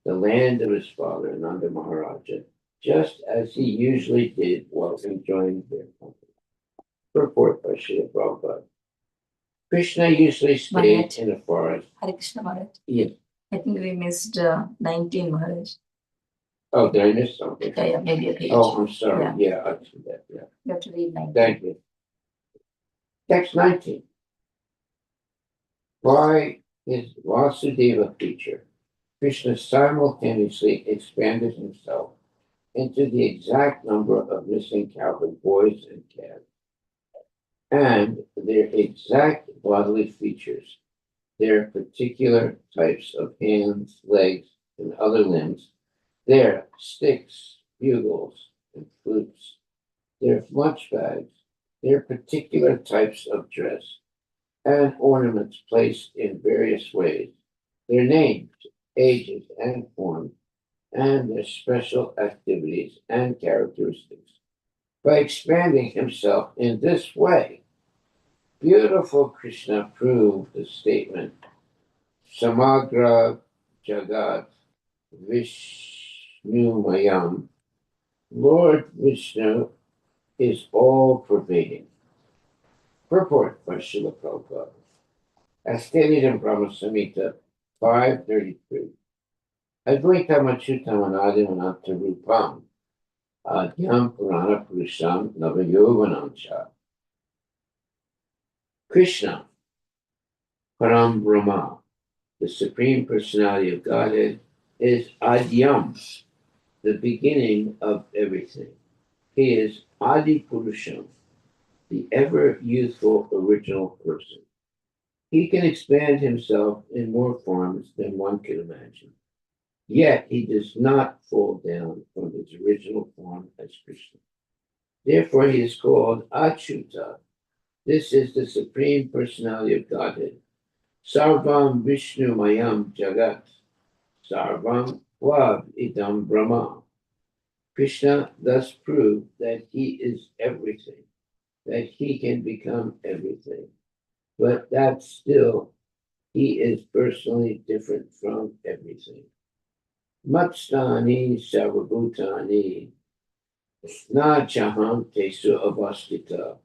the land of his father, Nanda Maharaja, just as he usually did while enjoying their company. Purport by Srila Prabhupada. Krishna usually stayed Maharaj. in the forest. Hare Krishna Maharaj. Yes. I think we missed 19 Maharaj. Oh, did I miss something? Yeah, maybe a page. Oh, I'm sorry. Yeah. I see that. Yeah. You have to read 19. Thank you. Text 19. By his Vasudeva feature, Krishna simultaneously expanded himself into the exact number of missing cowherd boys and calves, and their exact bodily features, their particular types of hands, legs, and other limbs, their sticks, bugles, and flutes, their lunch bags, their particular types of dress, and ornaments placed in various ways, their names, ages, and forms, and their special activities and characteristics. By expanding himself in this way, beautiful Krishna proved the statement Samagra Jagat Vishnumayam. Lord Vishnu is all pervading. Purport by Srila Prabhupada. As stated in Brahma Samhita 533, Advaitam Achyutam Anadim Anantarupam Adhyam Purana Purusham Navayovanam Cha. Krishna, Param Brahma, the Supreme Personality of Godhead, is Adyam, the beginning of everything. He is Adi Purusham, the ever youthful original person. He can expand himself in more forms than one can imagine. Yet he does not fall down from his original form as Krishna. Therefore, he is called Achyuta. This is the Supreme Personality of Godhead. Sarvam Vishnu Mayam Jagat. Sarvam Vav Idam Brahma. Krishna thus proved that he is everything, that he can become everything, but that still he is personally different from everything. Matstani Sarvabhutani Na Chaham Tesu Avastita.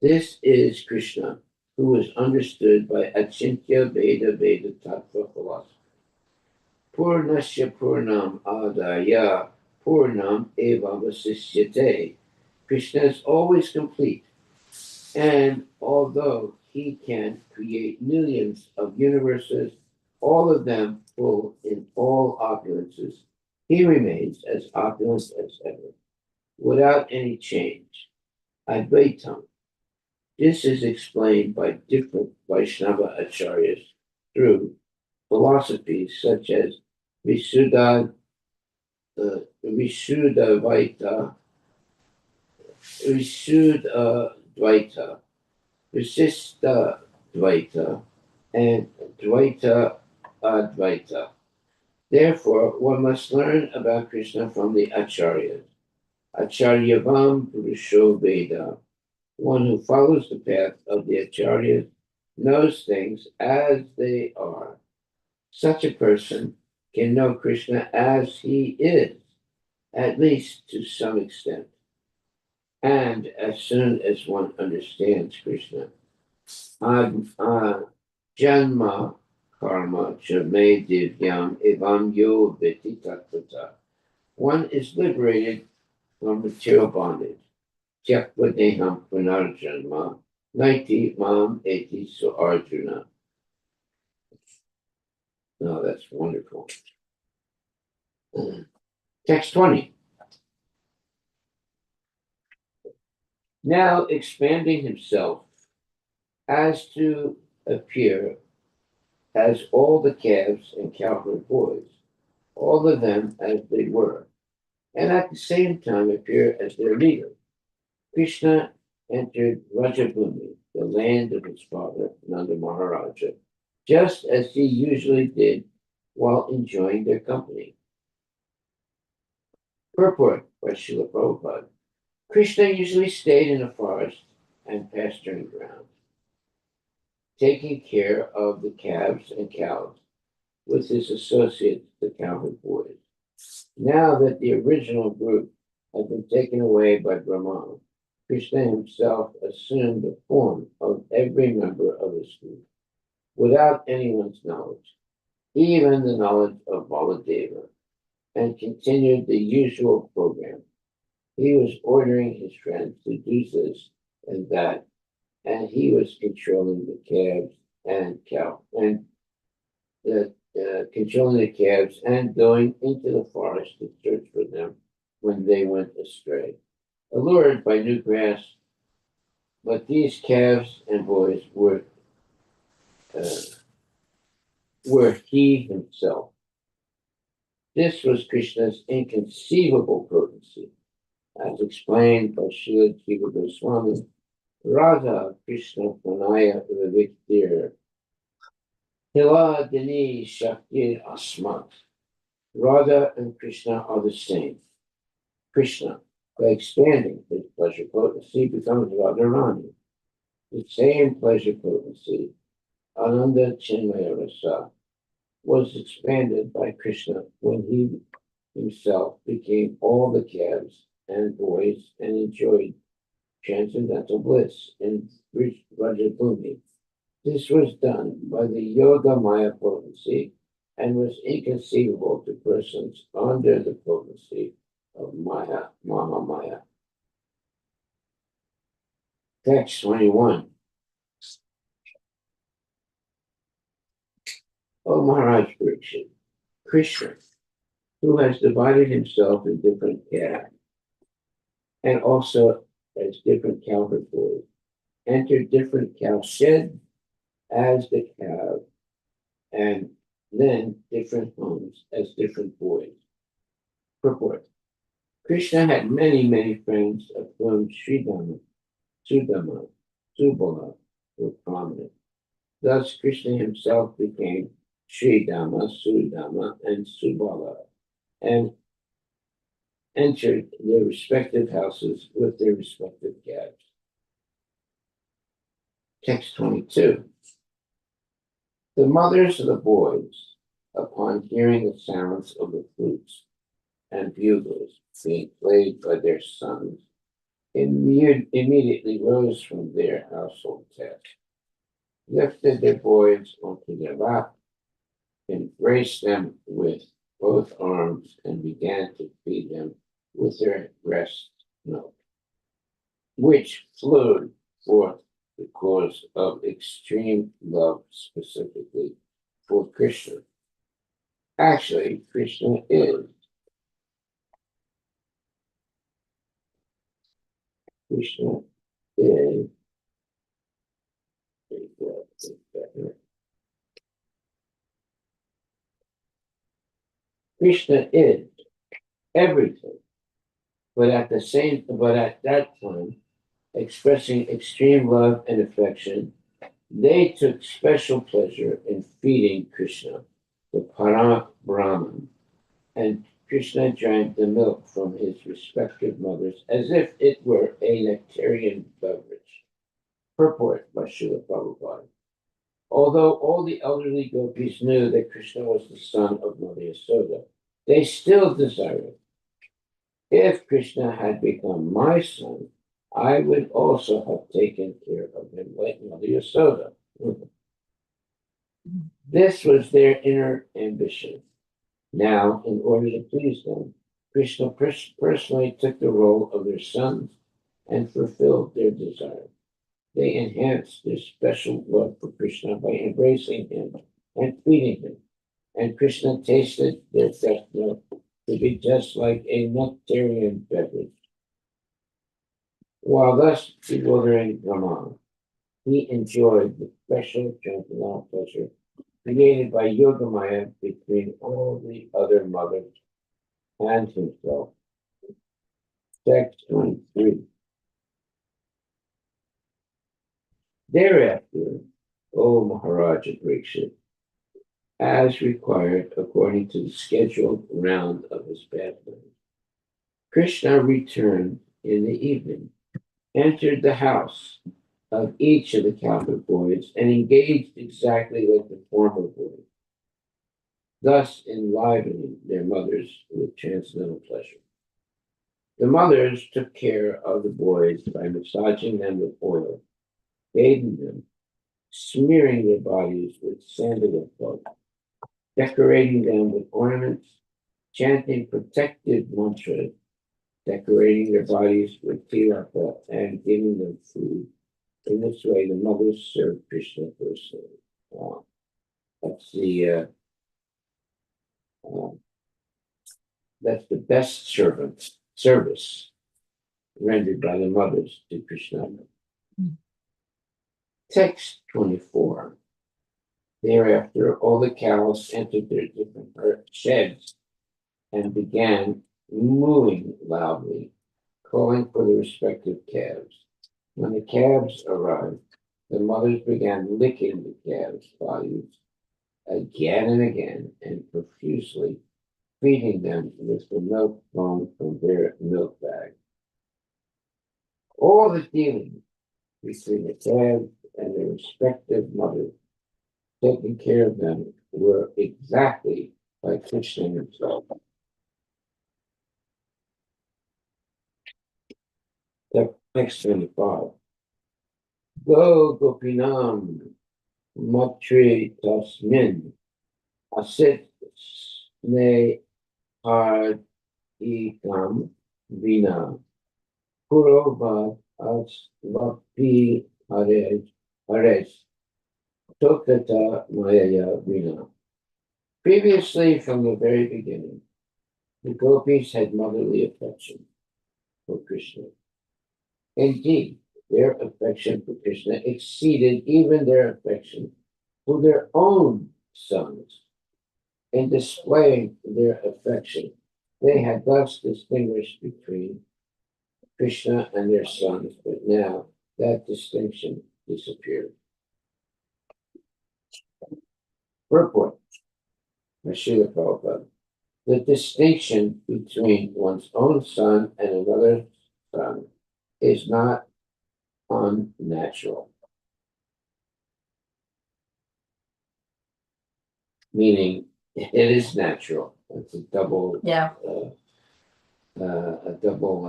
This is Krishna, who is understood by Achintya Veda Veda Tattva philosophy. Purnasya Purnam Adaya Purnam Eva Vasisyate. Krishna is always complete, and although he can create millions of universes, all of them full in all opulences, he remains as opulent as ever, without any change. Advaitam. This is explained by different Vaishnava acharyas through philosophies such as Visuddha, Visuddhavaita, Visuddhadvaita, Visistadvaita, and Dvaita Advaita. Therefore, one must learn about Krishna from the acharyas. Acharyavam Purusho Veda. One who follows the path of the acharyas knows things as they are. Such a person can know Krishna as he is, at least to some extent. And as soon as one understands Krishna, Janma Karma Chame Divyam Evam Yo Viti Tattva. One is liberated from material bondage. Tyakva Deham Punarjanma Naiti Mam Eti So Arjuna. No, that's wonderful. Text 20. Now expanding himself as to appear as all the calves and cowherd boys, all of them as they were, and at the same time appear as their leader. Krishna entered Rajabhumi, the land of his father, Nanda Maharaja, just as he usually did while enjoying their company. Purport by Srila Prabhupada. Krishna usually stayed in the forest and pasturing grounds, taking care of the calves and cows with his associates, the cowherd boys. Now that the original group had been taken away by Brahma, Krishna himself assumed the form of every member of his group, without anyone's knowledge, even the knowledge of Baladeva, and continued the usual program. He was ordering his friends to do this and that, and he was controlling the calves and controlling the calves and going into the forest to search for them when they went astray, allured by new grass. But these calves and boys were he himself. This was Krishna's inconceivable potency, as explained by Srila Jiva Goswami. Radha Krishna Pranaya Viviktir Hila Dini Shakti Asmat. Radha and Krishna are the same. Krishna, by expanding his pleasure potency, becomes Radharani. The same pleasure potency, Ananda Chinmaya Rasa, was expanded by Krishna when he himself became all the calves and boys and enjoyed transcendental bliss in Rajabhumi. This was done by the Yoga Maya potency and was inconceivable to persons under the potency of Maya, Mahamaya. Text 21. O Maharaj Parikshit, Krishna, who has divided himself in different castes and also as different cowherd boys, entered different cowsheds as the cow and then different homes as different boys. Purport. Krishna had many, many friends of whom Sridhama, Sudama, Subala were prominent. Thus, Krishna himself became Sridhama, Sudama, and Subala, and entered their respective houses with their respective cabs. Text 22. The mothers of the boys, upon hearing the sounds of the flutes and bugles being played by their sons, immediately rose from their household tasks, lifted their boys onto their lap, embraced them with both arms, and began to feed them with their breast milk, which flowed forth because of extreme love specifically for Krishna. Actually, Krishna is Krishna is Krishna is everything, but at that time, expressing extreme love and affection, they took special pleasure in feeding Krishna, the Para Brahman, and Krishna drank the milk from his respective mothers as if it were a nectarian beverage. Purport by Srila Prabhupada. Although all the elderly gopis knew that Krishna was the son of Mother Yasoda, they still desired, if Krishna had become my son, I would also have taken care of him like Mother Yasoda. This was their inner ambition. Now, in order to please them, Krishna personally took the role of their sons and fulfilled their desire. They enhanced their special love for Krishna by embracing him and feeding him. And Krishna tasted their breast milk to be just like a nectarian beverage. While thus bewildering Brahma, he enjoyed the special transcendental pleasure created by Yogamaya between all the other mothers and himself. Text 23. Thereafter, O Maharaj Parikshit, as required according to the scheduled round of his pastimes, Krishna returned in the evening, entered the house of each of the captive boys, and engaged exactly like the former boys, thus enlivening their mothers with transcendental pleasure. The mothers took care of the boys by massaging them with oil, bathing them, smearing their bodies with sandalwood cloth, decorating them with ornaments, chanting protective mantras, decorating their bodies with tilaka, and giving them food. In this way, the mothers served Krishna personally. That's the that's the best service rendered by the mothers to Krishna. Text 24. Thereafter, all the cows entered their different sheds and began mooing loudly, calling for the respective calves. When the calves arrived, the mothers began licking the calves' bodies again and again and profusely feeding them with the milk flowing from their milk bag. All the dealings between the calves and their respective mothers taking care of them were exactly like Krishna himself. Text 25. Go Gopinam Matri Tasmin Asit Sne Had Ikam Vina Purova As Vapi Hares Tokata Maya Vina. Previously, from the very beginning, the gopis had motherly affection for Krishna. Indeed, their affection for Krishna exceeded even their affection for their own sons. In displaying their affection, they had thus distinguished between Krishna and their sons, but now that distinction disappeared. Purport by Srila Prabhupada. The distinction between one's own son and another son is not unnatural. Meaning, it is natural. It's a double, Yeah.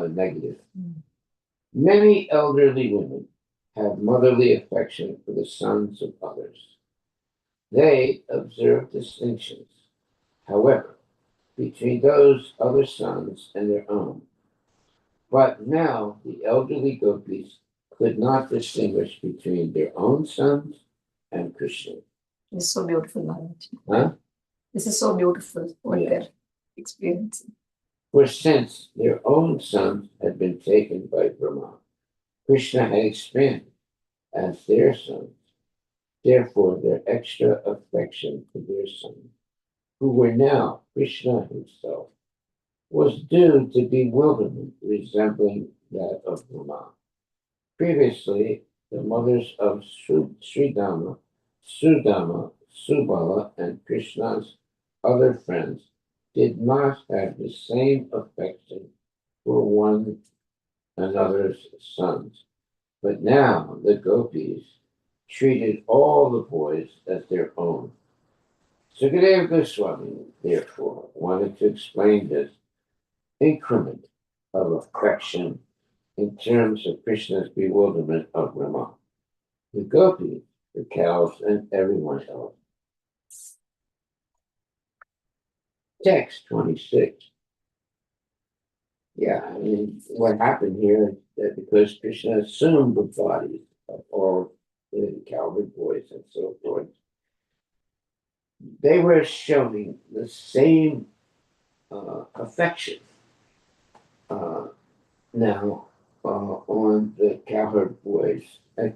negative. Mm. Many elderly women have motherly affection for the sons of others. They observe distinctions, however, between those other sons and their own. But now the elderly gopis could not distinguish between their own sons and Krishna. It's so beautiful, Maharaj. Huh? This is so beautiful what Yeah. they're experiencing. For since their own sons had been taken by Brahma, Krishna had expanded as their sons. Therefore, their extra affection for their sons, who were now Krishna himself, was due to bewilderment resembling that of Brahma. Previously, the mothers of Sridama, Sudama, Subala, and Krishna's other friends did not have the same affection for one another's sons. But now the gopis treated all the boys as their own. Sukadeva Goswami, therefore, wanted to explain this increment of affection in terms of Krishna's bewilderment of Rama, the gopis, the cows, and everyone else. Text 26. Yeah, I mean, what happened here is that because Krishna assumed the bodies of all the cowherd boys and so forth, they were showing the same affection now on the cowherd boys, on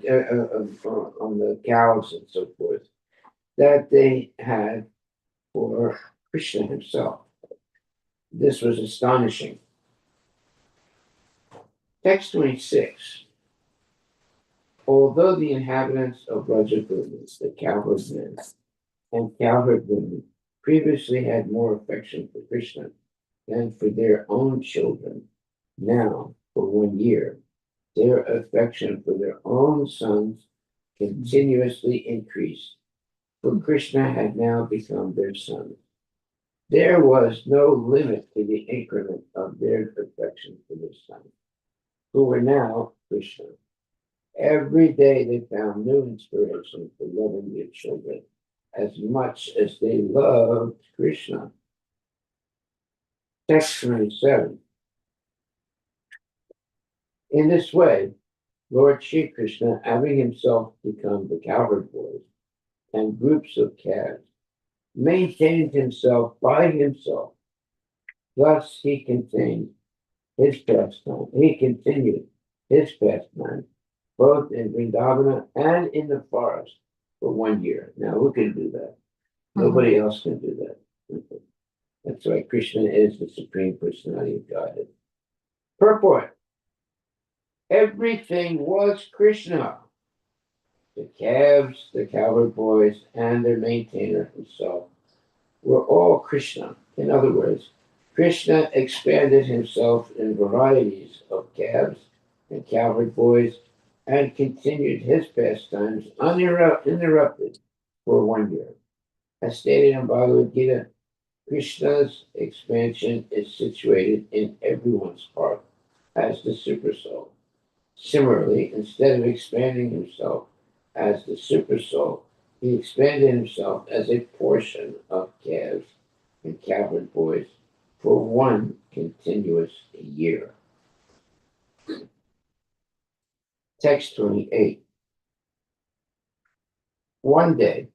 the cows and so forth, that they had for Krishna himself. This was astonishing. Text 26. Although the inhabitants of Rajabhumi, the cowherd men and cowherd women, previously had more affection for Krishna than for their own children, now, for 1 year, their affection for their own sons continuously increased, for Krishna had now become their son. There was no limit to the increment of their affection for their sons, who were now Krishna. Every day they found new inspiration for loving their children as much as they loved Krishna. Text 27. In this way, Lord Sri Krishna, having himself become the cowherd boys and groups of calves, maintained himself by himself. Thus he continued his pastime both in Vrindavana and in the forest for 1 year. Now who can do that? Nobody else can do that. That's why Krishna is the Supreme Personality of Godhead. Purport. Everything was Krishna. The calves, the cowherd boys, and their maintainer himself were all Krishna. In other words, Krishna expanded himself in varieties of calves and cowherd boys and continued his pastimes uninterrupted for 1 year. As stated in Bhagavad Gita, Krishna's expansion is situated in everyone's heart as the supersoul. Similarly, instead of expanding himself as the supersoul, he expanded himself as a portion of calves and cowherd boys for 1 continuous year. Text 28. One day,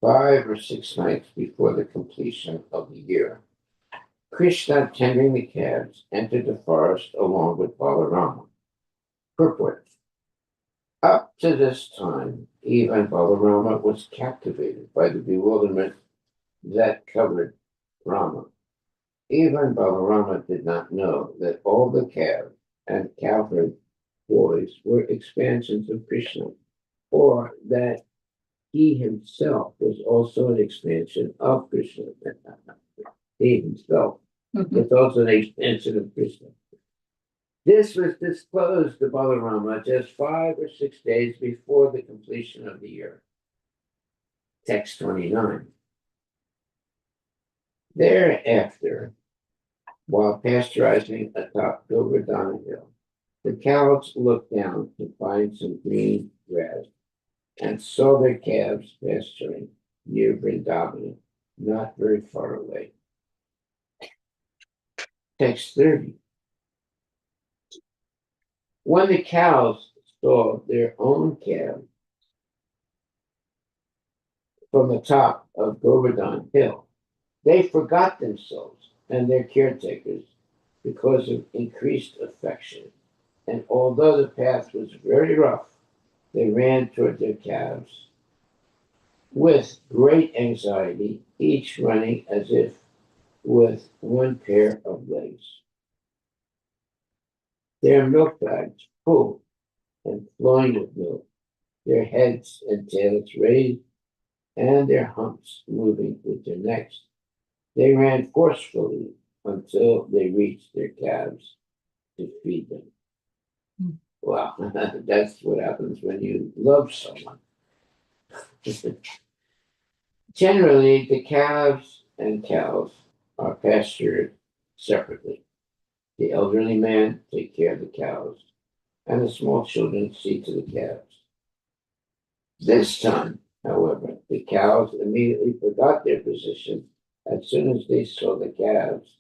5 or 6 nights before the completion of the year, Krishna, tending the calves, entered the forest along with Balarama. Purport. Up to this time, even Balarama was captivated by the bewilderment that covered Rama. Even Balarama did not know that all the calves and cowherd boys were expansions of Krishna, or that he himself was also an expansion of Krishna. He himself was also an expansion of Krishna. This was disclosed to Balarama just 5 or 6 days before the completion of the year. Text 29. Thereafter, while pasteurizing atop Govardhana Hill, the cows looked down to find some green grass and saw their calves pasturing near Vrindavana, not very far away. Text 30. When the cows saw their own calves from the top of Govardhan Hill, they forgot themselves and their caretakers because of increased affection. And although the path was very rough, they ran toward their calves with great anxiety, each running as if with one pair of legs. Their milk bags full and flowing with milk, their heads and tails raised, and their humps moving with their necks. They ran forcefully until they reached their calves to feed them. Wow, that's what happens when you love someone. Generally, the calves and cows are pastured separately. The elderly man take care of the cows, and the small children see to the calves. This time, however, the cows immediately forgot their position as soon as they saw the calves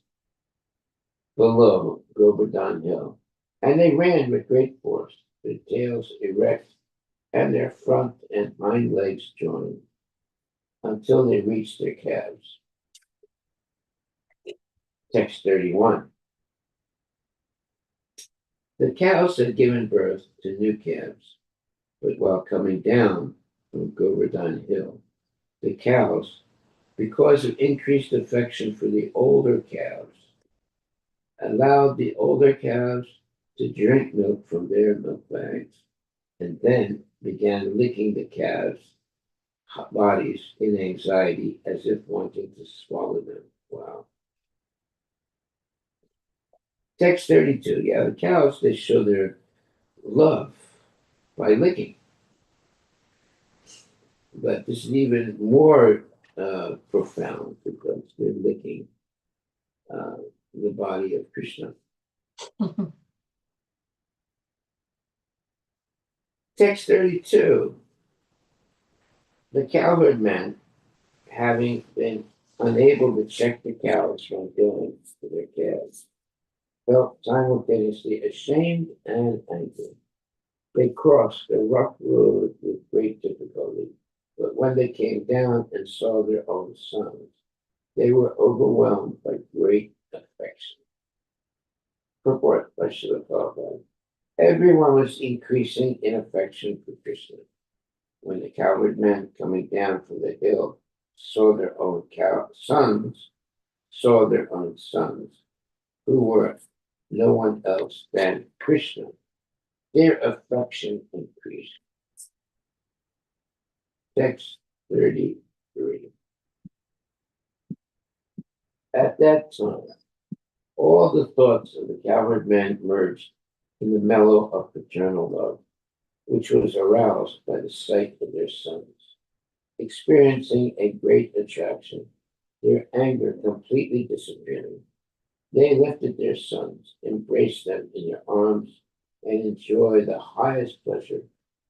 below Govardhan Hill, and they ran with great force, their tails erect and their front and hind legs joined, until they reached their calves. Text 31. The cows had given birth to new calves, but while coming down from Govardhan Hill, the cows, because of increased affection for the older calves, allowed the older calves to drink milk from their milk bags, and then began licking the calves' bodies in anxiety as if wanting to swallow them. Wow. Text 32. Yeah, the cows, they show their love by licking. But this is even more profound because they're licking the body of Krishna. Text 32. The cowherd men, having been unable to check the cows from going to their calves, felt simultaneously ashamed and angry. They crossed the rough road with great difficulty, but when they came down and saw their own sons, they were overwhelmed by great affection. Purport by Srila Prabhupada. Everyone was increasing in affection for Krishna. When the cowherd men coming down from the hill saw their own sons, who were no one else than Krishna, their affection increased. Text 33. At that time, all the thoughts of the cowherd men merged in the mellow of paternal love, which was aroused by the sight of their sons. Experiencing a great attraction, their anger completely disappearing, they lifted their sons, embraced them in their arms, and enjoyed the highest pleasure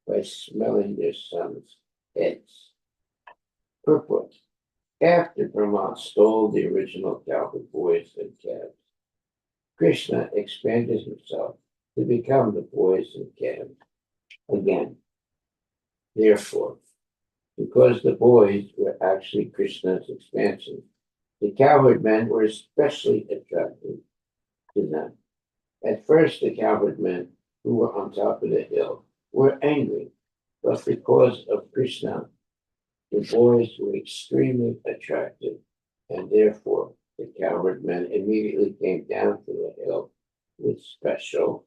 by smelling their sons' heads. Purport. After Brahma stole the original cowherd boys and calves, Krishna expanded himself to become the boys and calves again. Therefore, because the boys were actually Krishna's expansion, the cowherd men were especially attracted to them. At first, the cowherd men who were on top of the hill were angry, but because of Krishna The boys were extremely attractive, and therefore the cowherd men immediately came down to the hill with special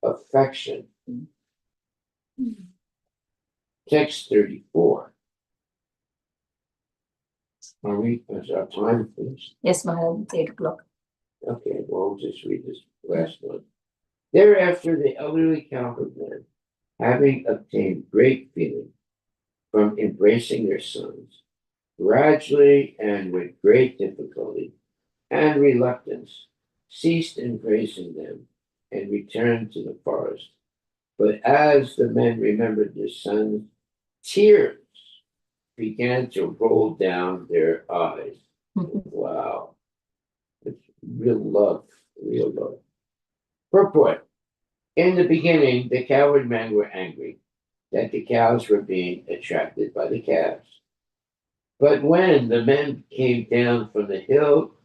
affection. Text 34. Are we, is our time finished? Yes, Maharaj, it's 8 o'clock. Okay, well, we'll just read this last one. Thereafter, the elderly cowherd men, having obtained great feeling from embracing their sons, gradually and with great difficulty and reluctance, ceased embracing them and returned to the forest. But as the men remembered their sons, tears began to roll down their eyes. Wow. It's real love, real love. Purport. In the beginning, the cowherd men were angry that the cows were being attracted by the calves. But when the men came down from the hill,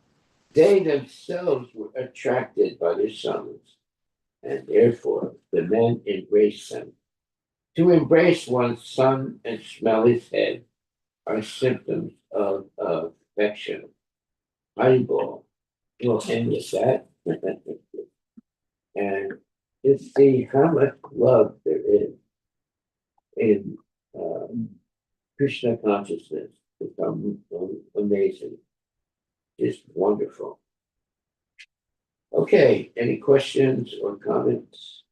they themselves were attracted by their sons, and therefore the men embraced them. To embrace one's son and smell his head are symptoms of affection. Haribo. We'll end with that. And just see how much love there is in Krishna consciousness. It's amazing. Just wonderful. Okay, any questions or comments?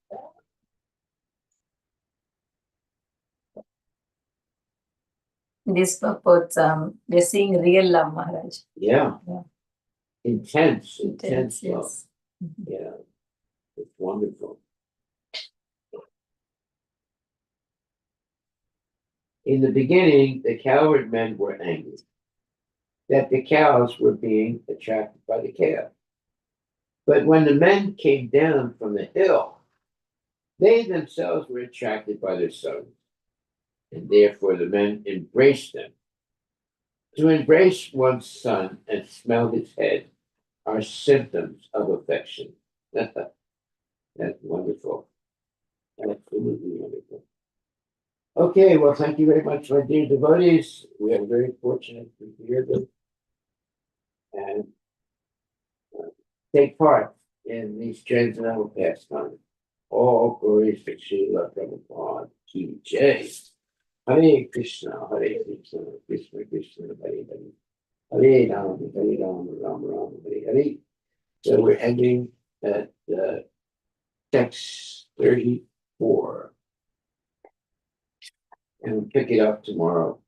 This purports, they're seeing real love, Maharaj. Yeah. Yeah. Intense love. Yes. Yeah, it's wonderful. In the beginning, the cowherd men were angry that the cows were being attracted by the calf. But when the men came down from the hill, they themselves were attracted by their sons, and therefore the men embraced them. To embrace one's son and smell his head are symptoms of affection. That's wonderful. Absolutely wonderful. Okay, well, thank you very much, my dear devotees. We are very fortunate to hear this and take part in these transcendental pastimes. All glories to Srila Prabhupada Ki Jai. Hare Krishna, Krishna Krishna, Hare Hare. Hare Rama, Rama Rama, Hare Hare. So we're ending at text 34. And we'll pick it up tomorrow.